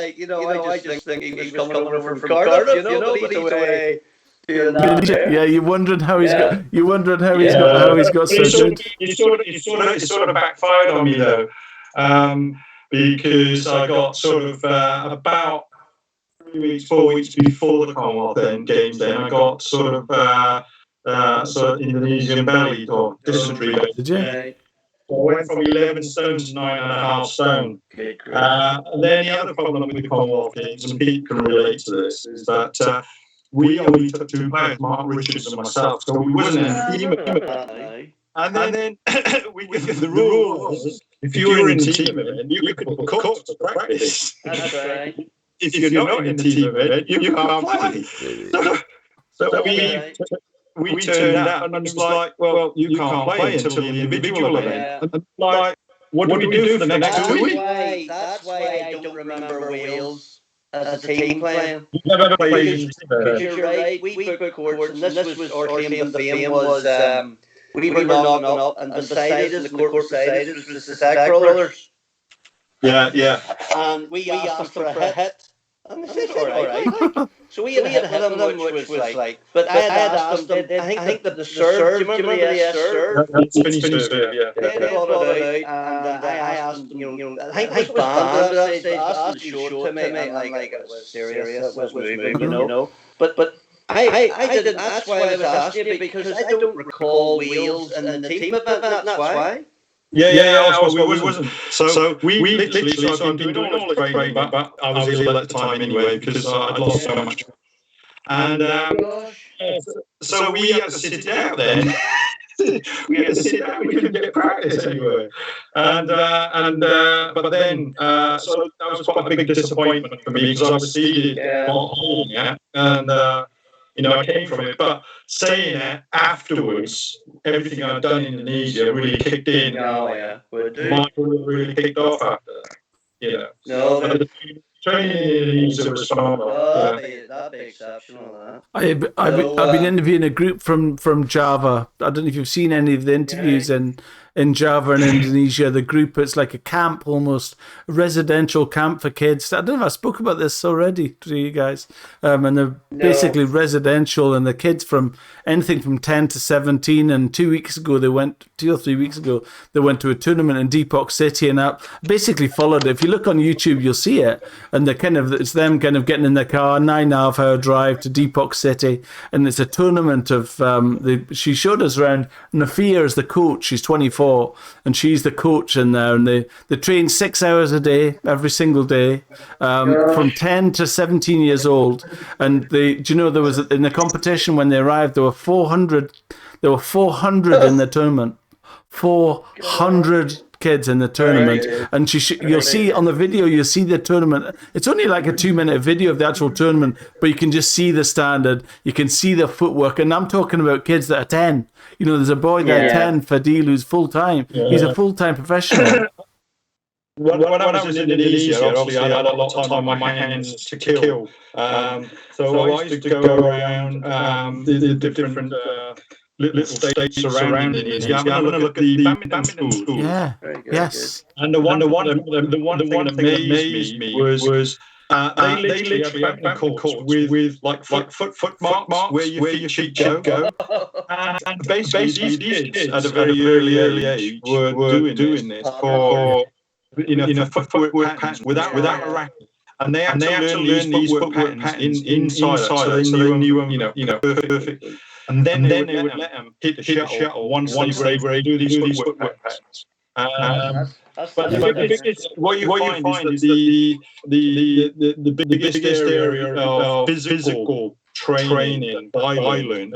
I just think he was coming over from Cardiff. But he's away doing that. Yeah, you wondering how he's got. You wondering how he's got so good. It sort of backfired on me though, because I got sort of about 4 weeks before the Commonwealth Games. Then I got sort of Indonesian belly or dysentery. Did you? I went from 11 stone to 9.5 stone. And then the other problem with the Commonwealth Games, and Pete can relate to this, is that we only took 2 players, Mark Richards and myself, so we wasn't in a team. And then the rule was, if you were in a team event, you could put courts to practice. That's right. If you're not in a team event, you can't play. So we turned up and it was like, well, you can't play until the individual event. And like, what do we do for the next 2 weeks? That's why I don't remember Wales as a team playing. You never played in a team event. Because you're right, we booked courts, and this was our claim to fame was we were knocking up, and beside us, the court beside us, was the Sack Brothers. Yeah. And we asked them for a hit. And they said, all right. So we had a hit with them, which was like, but I had asked them, I think that the serve, do you remember the serve? Spinny serve, yeah. They brought it out, and I asked them, I think it was banned, but they asked them to show it to me, and like, it was serious, it was moving, But I didn't, that's why I was asking you, because I don't recall Wales in the team event, that's why. Yeah, we wasn't. So we literally, so I've been doing all this training, but I was ill at the time anyway because I'd lost so much. And so we had to sit out then. We had to sit out. We couldn't get practice anywhere. But then, so that was quite a big disappointment for me because I was seeded on home, and I came from it. But saying that afterwards, everything I'd done in Indonesia really kicked in. Oh, yeah. My career really kicked off after that. No, the training in Indonesia was phenomenal. That'd be exceptional. I've been interviewing a group from Java. I don't know if you've seen any of the interviews in Java and Indonesia. The group, it's like a camp, almost a residential camp for kids. I don't know if I spoke about this already to you guys. And they're basically residential, and the kids from anything from 10 to 17. And 2 weeks ago, 2 or 3 weeks ago, they went to a tournament in Depok City, and I basically followed it. If you look on YouTube, you'll see it. And it's them kind of getting in their car, 9.5 hour drive to Depok City, and it's a tournament of. She showed us around. Nafia is the coach. She's 24. And she's the coach in there, and they train 6 hours a day every single day, from 10 to 17 years old. And there was in the competition when they arrived, there were 400 There were 400 in the tournament. 400 kids in the tournament, and you'll see on the video, you'll see the tournament. It's only like a 2-minute video of the actual tournament, but you can just see the standard, you can see the footwork, and I'm talking about kids that are 10. There's a boy there, 10, Fadil, who's full-time. He's a full-time professional. When I was in Indonesia, obviously I had a lot of time on my hands to kill. So I used to go around the different little states surrounding Indonesia, having a look at the badminton schools. Yeah. Yes. And the one thing that amazed me was they literally had badminton courts with like foot marks where your feet should go. And basically these kids at a very early age were doing this for footwork patterns without a racket. And they had to learn these footwork patterns inside so they knew perfectly. And then they would let them hit the shuttle once they were able to do these footwork patterns. But the biggest, what you find is the biggest area of physical training I learned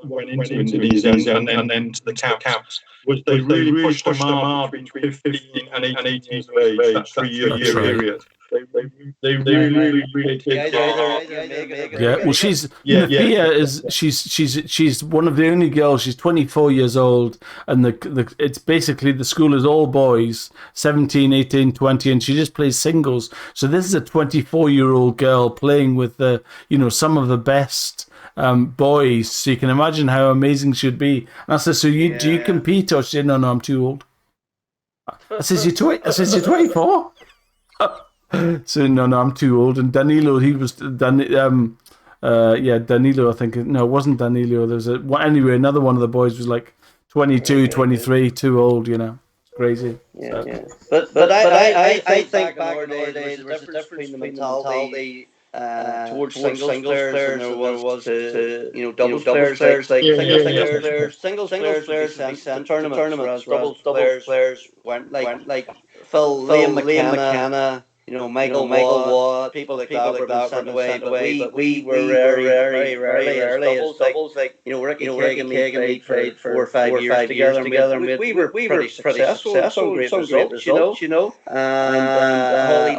went into Indonesia and then to the camps was they really pushed them hard between 15 and 18 years of age, that 3-year period. They really did. Yeah, well, she's one of the only girls. She's 24 years old, and it's basically the school is all boys, 17, 18, 20, and she just plays singles. So this is a 24-year-old girl playing with some of the best boys. So you can imagine how amazing she'd be. And I said, so do you compete? Or she said, no, I'm too old. I says, you're 24? So no, I'm too old. And Danilo, he was Danilo. I think no, it wasn't Danilo. There was anyway. Another one of the boys was like 22, 23, too old. It's crazy. Yeah. But I think back in our day, there was a difference between the mentality towards singles players and there was to doubles players. Like singles players sent to tournaments, whereas doubles players went like Phil, Liam McKenna. Michael Watt, people like that were sent away, but we were very early as doubles. Like Ricky Kagan played 4 or 5 years together, and we were pretty successful. Some great results, And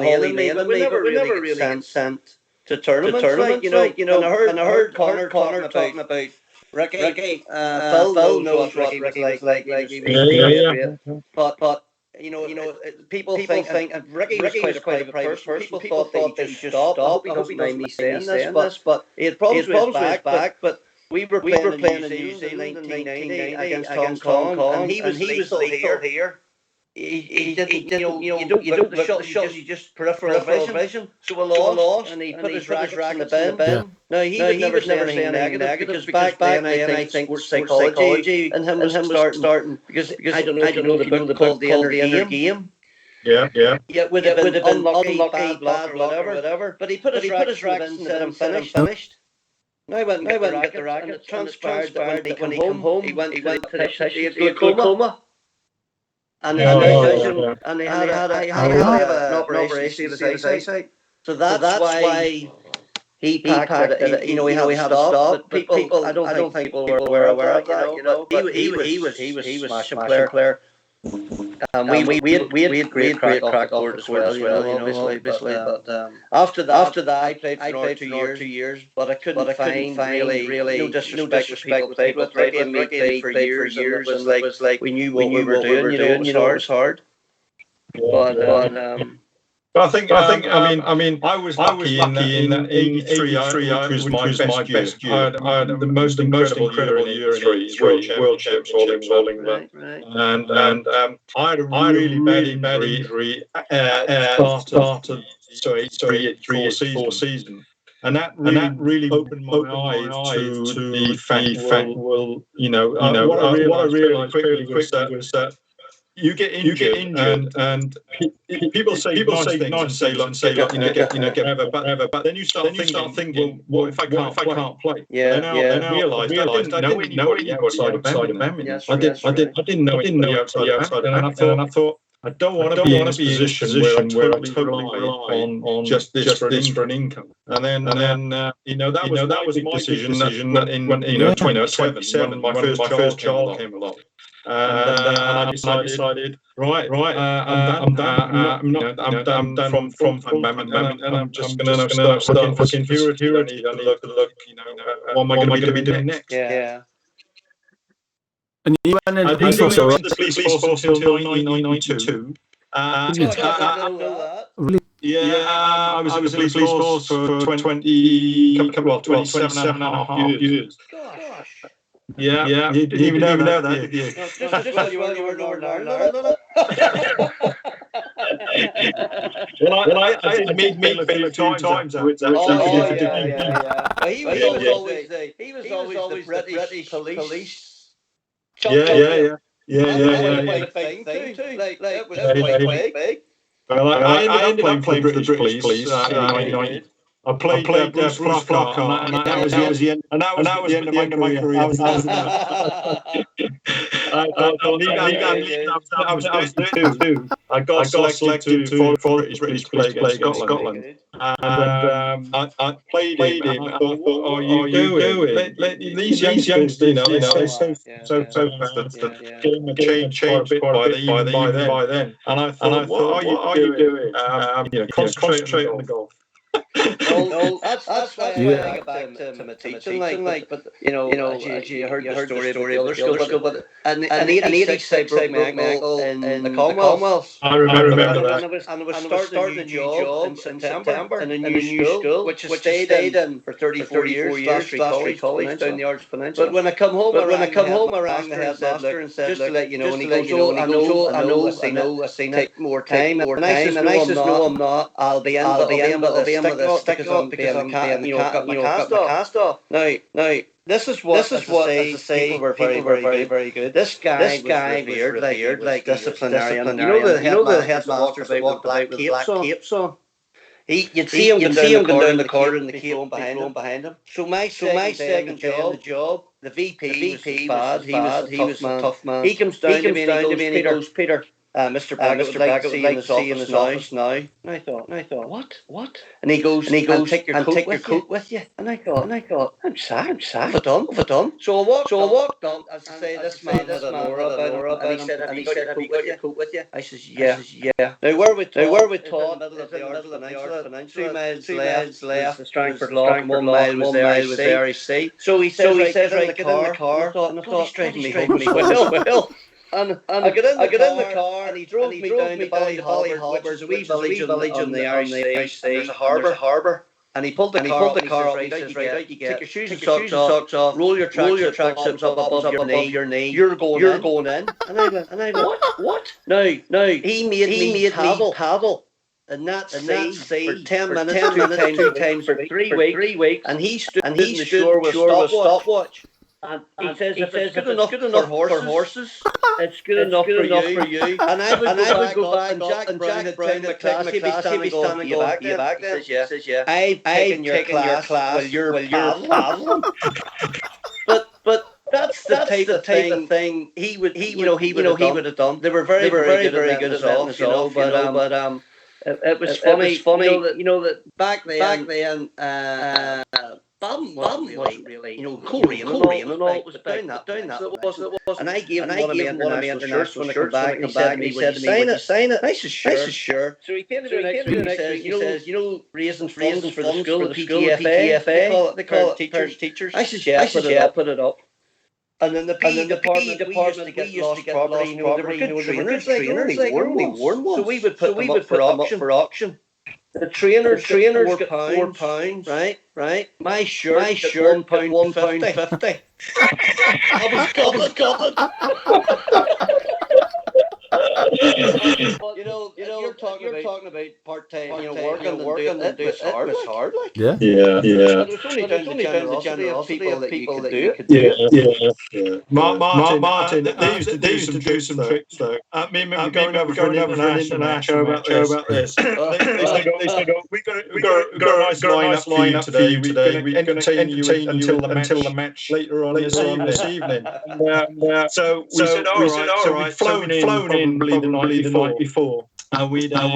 Holly Lane and me were never really sent to tournaments. And I heard Connor talking about Ricky. Phil knows what Ricky was like. But people think Ricky was quite a private person. People thought that he just stopped. I hope he doesn't mind me saying this, but he had problems with his back. But we were playing in New Zealand in 1990 against Hong Kong, and he was lethal here. He didn't, you don't get the shot, you just peripheral vision. So we lost, and he put his racket in the bin. Yeah. Now, he would never say anything negative, because back then I think sports psychology and him was starting, because I don't know the book called The Inner Game. Yeah. Yeah, with an unlucky bad luck or whatever. But he put his racket in and said, I'm finished. Now I went and got the racket, and it transpired that when he came home, he went to glaucoma. And he had an operation to the eyesight. So that's why he packed it. He had to stop. But people, I don't think people were aware of that. But he was smashing player. We had great crack on as well, obviously. But after that, I played for 2 years, but I couldn't find really no disrespect with people. Played with Ricky and me played for years, and it was like we knew what we were doing. It was hard. But I mean, I was lucky in 83, which was my best year. I had the most incredible year in 83, World Championships all England. And I had a really bad injury start of 3-4 season. And that really opened my eyes to the fact, what I realized quickly was that you get injured, and people say nice things and say get whatever. But then you start thinking, well, what if I can't play? Then I realised I didn't know anybody outside of badminton. I didn't know anybody outside of badminton, and I thought, I don't want to be in a position where I totally rely on just this for an income. And then that was my decision. That in 27, my first child came along, and I decided, right, I'm done. I'm done from badminton, and I'm just going to start looking for security. I need to look. What am I going to be doing next? Yeah. And you went into I the police didn't force, go right? into the police force until 1992. I didn't know that. Really? Yeah, I was in the police force for 27 and a half years. Gosh. Yeah, you didn't even know that, did you? No, just while you were in Northern Ireland. Well, I did meet Phil a few times afterwards. Yeah. Well, he was always the British police. Yeah. That was a big thing too. Like that was quite big. Well, I ended up playing for the British police. I played Bruce Flockhart, and that was the end. And that was the end of my career. I was 32. I got selected to for the British police play against Scotland. And I played him. And I thought, what are you doing? These youngsters, they're so fast. Getting a change quite a bit by then. And I thought, what are you doing? Concentrate on the golf. Well, that's why I go back to my teaching. Like, but as you heard the story of the other school, but and 86 broke my ankle in the Commonwealth. I remember that. And I was starting a new job in September in a new school, which I stayed in for 34 years, Glasgow College down the Arts Peninsula. But when I come home, I rang the headmaster and said, just to let you know, and he goes, I know, I seen it, take more time. And I says, no, I'm not. I'll be in with a stick on because I'm got my cast off. Now, this is what as I say, people were very good. This guy was revered, like disciplinarian. You know the headmasters that walked about with black capes on. You'd see him going down the corridor and the cape behind him. So my second job, the VP was bad. He was a tough man. He comes down to me and he goes, Peter, Mr. Baggett would like to see in his office now. And I thought, what? And he goes, take your coat with you. And I thought, I'm sacked. What have I done? So I walked on. As I say, this man had an aura about him. And he said, have you got your coat with you? I says, yeah. Now where we taught, in the middle of the Arts Peninsula, 2 miles left, the Strangford Lock, 1 mile was there, I see. So he says, right, get in the car. And I thought, straight me home. Well. And I got in the car and he drove me down to Ballyhalbert, which is a wee village on the Irish Sea. There's a harbour. And he pulled the car up. He says, right out you get. Take your shoes and socks off. Roll your tracksuits up above your knee. You're going in. And I went, what? No. He made me paddle. And that's for 10 minutes, two times for 3 weeks. And he stood in the shore with a stopwatch. And he says, if it's good enough for horses, it's good enough for you. And I would go back, and Jack Brown had taken my class. He'd be standing going, you back then? He says, yeah. I've taken your class while you're paddling. But that's the type of thing he would have done. They were very good at all, but it was funny, that back then, Badminton wasn't really, Korean and all was down that. So it wasn't. And I gave him one of my international shirts when I come back, and he said to me, sign it. I said, sure. So he came to me next week and he says, raising funds for the school, the PTFA, they call it parents teachers. I said, yeah, put it up. And then the PE department, we used to get lost property, they were good trainers, they only worn ones. So we would put them up for auction. The trainers got £4, right? My shirt £1.50. I was gutted. You're talking about part-time, working and do it was hard, like. Yeah. But it was only down to the generosity of people that you could do it. Yeah. Martin, they used to do some tricks though. Me and me going over for an international match about this. They said, we got a nice lineup for you today. We're going to entertain you until the match later on this evening. So we said, all right. So we'd flown in the night before. And we'd have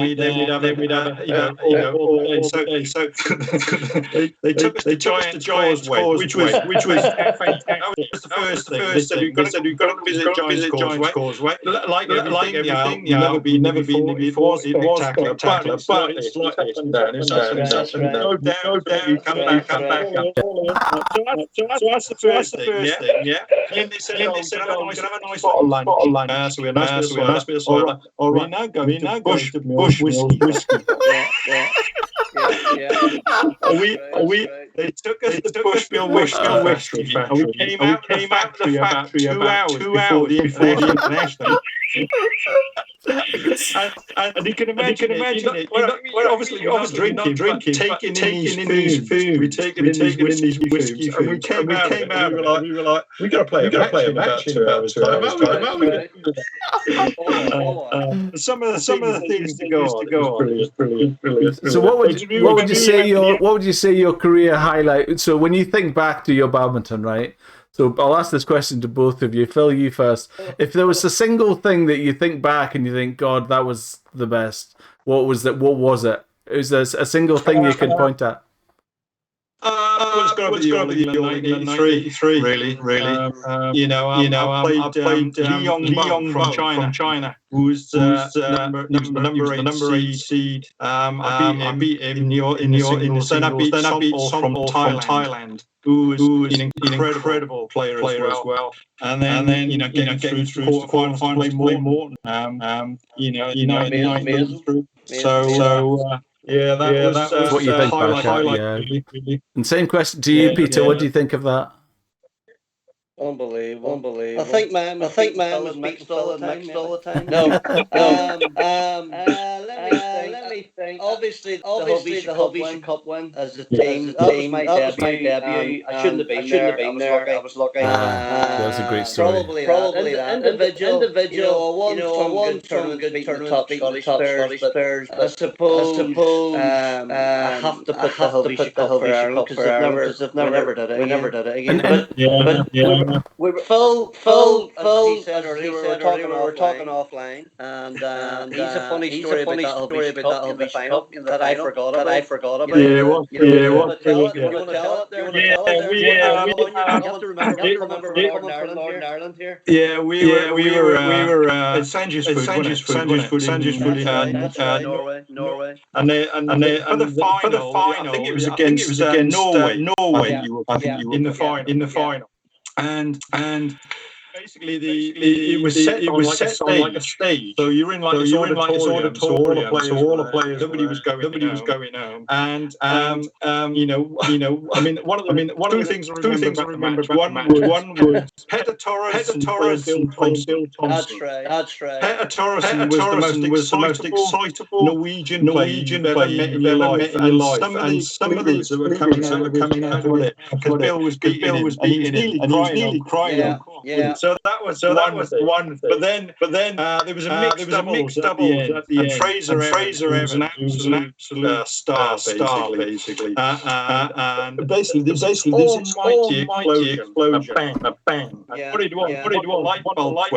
they took us to Giant's Causeway, which was fantastic. That was the first thing. They said, you've got to visit Giant's Causeway. Like everything, never been before. It was spectacular, but it's like this. It's up and down. No doubt, come back. So that's the first thing, yeah. Then they said, have a nice bottle of lunch. So we had a nice bit of cider. All right, we now go to Bush whiskey. They took us to Bushmill Whiskey Factory, and we came out of the factory about 2 hours before the international. And you can imagine it. Obviously, drinking, taking in these foods, we taking in these whiskey foods, and we came out. We were like, we got to play a match in about 2 hours. Some of the things to go on was brilliant. So what would you say your career highlight? So when you think back to your badminton, right? So I'll ask this question to both of you. Phil, you first. If there was a single thing that you think back and you think, God, that was the best, what was it? Is there a single thing you can point at? It's got to be the 1993, really. I played Liang from China, who was number 8 seed. I beat him in the singles. Then I beat Som from Thailand, who was an incredible player as well. And then getting through the quarterfinals, play Morton. So. Yeah, that was what you think highlight. Really. And same question to you, Peter. What do you think of that? Unbelievable. I think man was mixed all the time. No. Let me think. Obviously, the Hubby Cup win as the team. That was my debut. I shouldn't have been there. I was lucky. That's a great story. Probably that. Individual. One good tournament, Scottish players. I suppose I have to put the Hubby Cup for Ireland because they've never did it. We never did it again. We were Phil, as he said earlier, we were talking offline, and he's a funny story about that Hubby Cup that I forgot about. Yeah, what? You want to tell it? You have to remember Northern Ireland here. Yeah, we were at Sanjusfoot in Norway, and for the final, I think it was against Norway. I think you were in the final. And basically, it was set on like a stage. So you're in like this auditorium. So all the players, nobody was going home. And I mean, one of the things I remember about the match. One was Petter Torresen from Bill Thompson. That's right. Petter Torresen was the most excitable Norwegian player you've ever met in your life. And some of these that were coming out of it, because Bill was beating him, and he was nearly crying. Yeah. So that was one thing. But then there was a mixed doubles at the end. And Fraser Evans was an absolute star, basically. And basically, this almighty explosion, a bang. What did you want? Light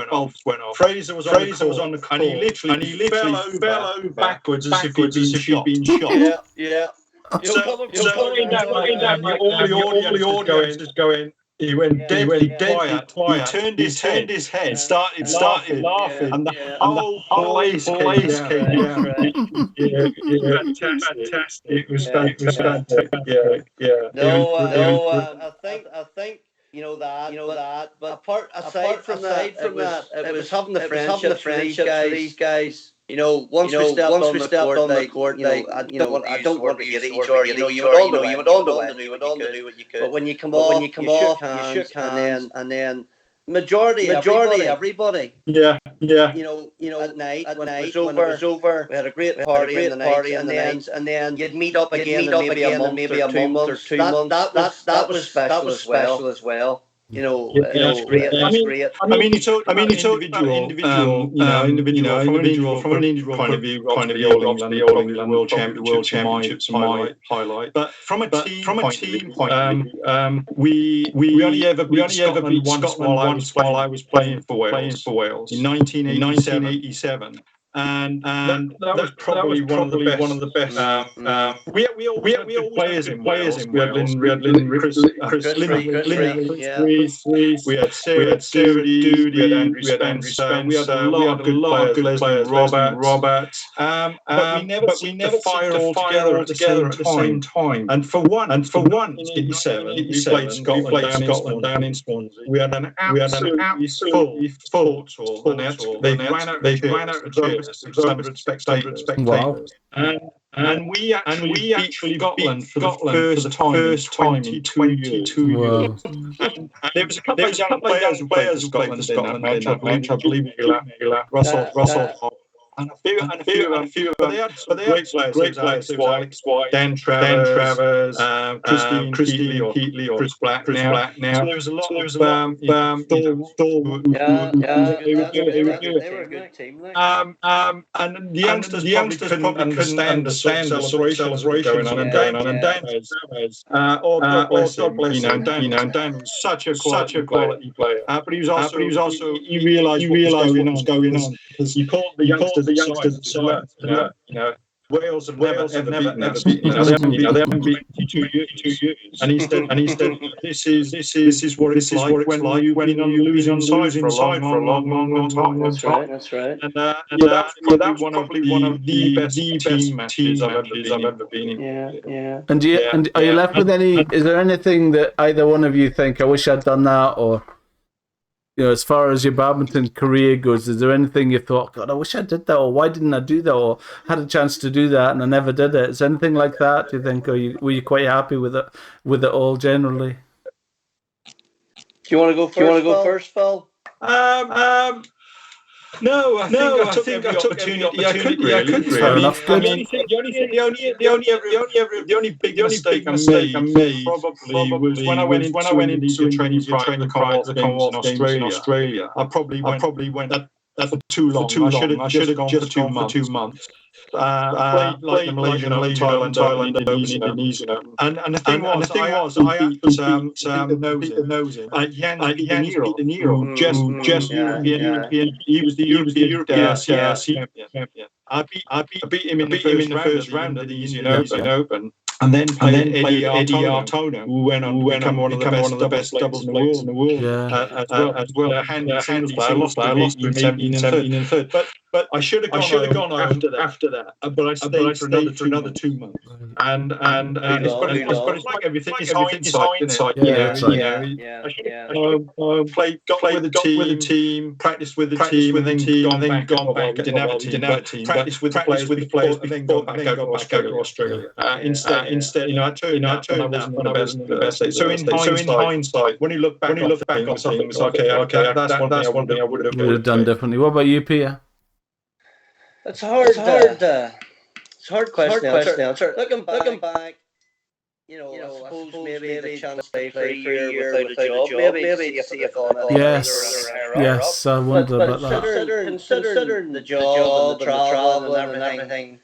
bulbs went off. Fraser was on the court, and he literally fell over backwards as if he'd been shot. Yeah. So all the audience is going. He went deadly quiet. He turned his head, started laughing, and the whole place came down. Fantastic! It was fantastic. I think that. But aside from that, it was having the friendship for these guys. Once we stepped on the court, I don't want to get each other. You went on to do what you could. But when you come off, you shook hands, and then majority everybody. Yeah. At night when it was over, we had a great party in the night, and then you'd meet up again in maybe a month or 2 months. That was special as well. It's great. It's great. I mean, it's all individual. From an individual point of view, obviously All England World Championships highlight. But from a team point of view, we only ever beat Scotland once while I was playing for Wales in 1987. And that was probably one of the best. We had good players in Wales. We had Chris Rees, we had Sarah Doody, we had Andrew Spencer, we had a lot of good players, Roberts. But we never seemed to fire all together at the same time. And for once in 87, we played Scotland down in Swansea. We had an absolutely full tour. They ran out of cheers. Wow. And we actually beat Scotland for the first time in 22 years. And there was a couple of young players who played for Scotland in that match. I believe Russell. And a few. But they had great players. White, Dan Travers, Christine Keatley, or Chris Black now. So there was a lot of Thor. They were a good team. And the youngsters probably couldn't understand the sort of celebration going on. And Dan Travers, God bless him. Dan was such a quality player. But he was also he realised what was going on because he called the youngsters aside. Wales have never beaten us. They haven't beaten 2 years. And he said, this is what it's like when you've been on the losing side for a long time. That's right. And that's probably one of the best team matches I've ever been in. Yeah. And are you left with any? Is there anything that either one of you think I wish I'd done that, or as far as your badminton career goes, is there anything you thought, God, I wish I did that, or why didn't I do that, or had a chance to do that and I never did it? Is there anything like that? Do you think, or were you quite happy with it all generally? Do you want to go first, Phil? No, I think I took every opportunity I could. Fair enough. The only big mistake I made probably was when I went into a training private the Commonwealth Games in Australia. I probably went for too long. I should have gone for 2 months. Played like the Malaysian Thailand, Indonesia. And the thing was, I beat the nose in. Jan beat the Nero. Just European. He was the European champion. I beat him in the first round of the Indian Open. And then Eddie Artona, who went on to become one of the best doubles players in the world. As well. A handy singles player. I lost to him 17 and 3rd. But I should have gone after that. But I stayed for another 2 months. And it's like everything. It's hindsight. I should have got with the team, practiced with the team, and then gone back. Didn't have a team. Practiced with the players, and then gone back over to Australia. Instead, I turned out I wasn't the best. So in hindsight, when you look back on things, okay, that's one thing I would have done differently. What about you, Peter? It's hard. It's a hard question to answer. Looking back, I suppose maybe the chance to play for a year without a job, maybe see if Yes, I wonder about that. Considering the job, the travel, and everything,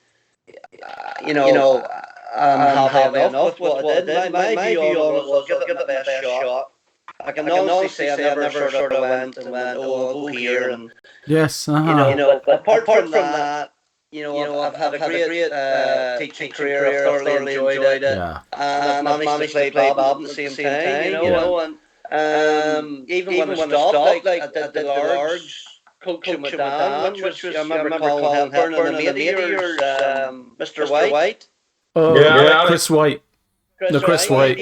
I'm happy enough with what I did. My view on it was give it the best shot. I can honestly say I never sort of went, I'll go here. And, yes, apart from that, I've had a great teaching career. I've thoroughly enjoyed it. Yeah. And I've managed to play badminton at the same time, and even when I stopped, like I did the large coaching with Dan, which was, I remember Colin Hepburn and the mate of yours, Mr. White. Oh, Chris White. Chris White.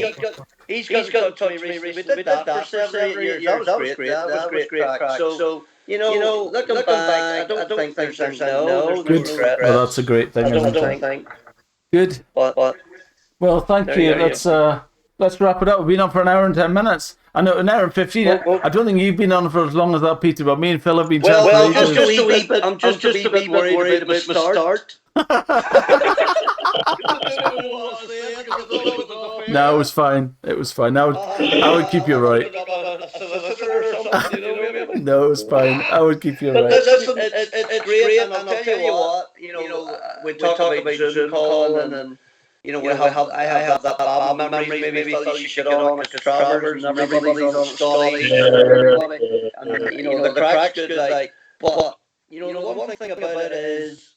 He's got to me recently. We did that for 7 years. That was great. That was great crack. So, looking back, I don't think there's no regret. Well, that's a great thing. I don't think. Good. Well, thank you. Let's wrap it up. We've been on for an hour and 10 minutes. I know, an hour and 15. I don't think you've been on for as long as that, Peter, but me and Phil have been chatting. Well, I'm just a wee bit worried about my start. No, it was fine. I would keep you right. No, it's fine. I would keep you But right. listen, it's great, and I'll tell you what, we talk about Zoom calling, and I have that bad memory. Maybe Phil, you should get on it because Travers and everybody's on Scotty, everybody, and the crack's good. But the one thing about it is,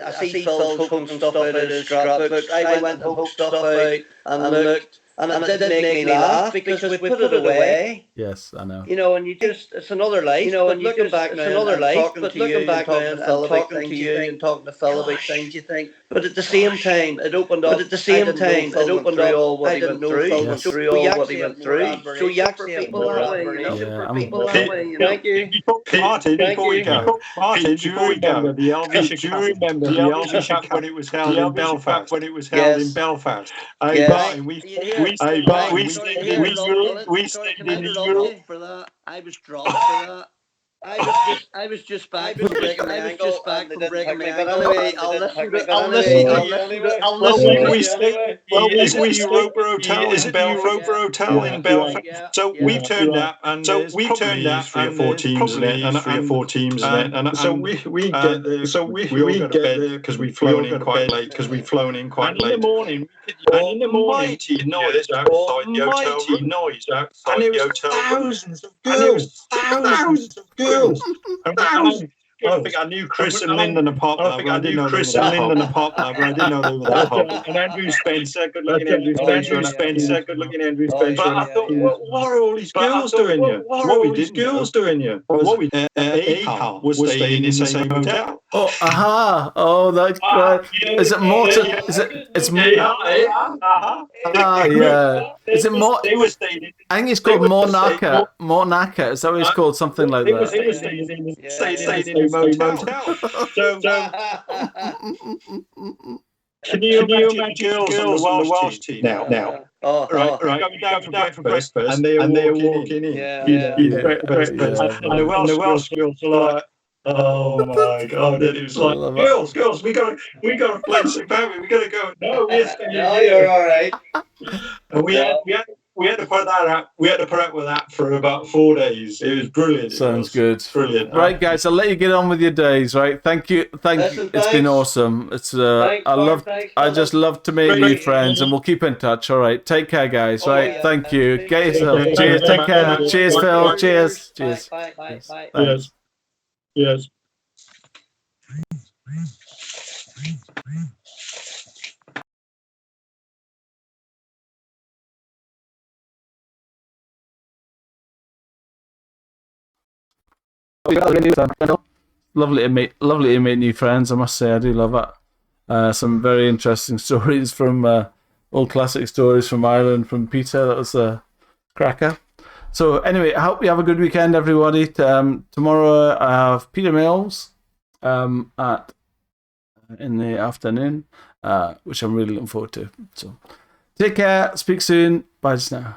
I see Phil's hooking stuff out of his scrapbooks. I went and hooked stuff out and looked, and it did make me laugh because we put it away. Yes, I know. And it's another life. And looking back now, another life. But looking back now and talking to you and talking to Phil about things, you think. But at the same time, it opened up. But at the same time, it opened up all what he went through. Yes. Through all what he went through. So you actually have more admiration. Thank you. Martin, before you go, Martin, do you remember the Elvis Cup when it was held in Belfast? In Belfast, Martin, we stayed in the Euro. For that. I was dropped for that. I was just back from breaking my ankle. Anyway, I'll listen to we stayed in Roper Hotel in Belfast. So we've turned up, and there's probably 3 or 4 teams in it, and so we get there. So we get there because we've flown in quite late. And in the morning, mighty noise outside the hotel. And there was thousands of girls. I think I knew Chris and Lyndon apart. I didn't know they were that popular. And Andrew Spencer, good-looking Andrew Spencer. But I thought, what are all these girls doing here? Ahar was staying in the same hotel. Oh, aha! Oh, that's great. Is it more? It's more. Yeah. Is it more? I think it's called Mornaka. Mornaka. Is that what it's called? Something like that. They were staying in the motel. So can you imagine girls on the Welsh team now? Right. Going down for breakfast, and they're walking in. And the Welsh girls are like, oh my God! And it was like, girls, we got to play some family. We got to go. No, we're staying here. You're all right. And we had to put that up. We had to put up with that for about 4 days. It was brilliant. Sounds good. Brilliant. Right, guys, I'll let you get on with your days. Right, thank you. It's been awesome. It's I just love to meet you, friends, and we'll keep in touch. All right, take care, guys. Right, thank you. Get yourself. Cheers. Take care. Cheers, Phil. Cheers. Cheers. Bye. Yes. Lovely to meet new friends. I must say, I do love it. Some very interesting stories from old classic stories from Ireland from Peter. That was a cracker. So anyway, I hope you have a good weekend, everybody. Tomorrow I have Peter Mills in the afternoon, which I'm really looking forward to. So take care. Speak soon. Bye just now.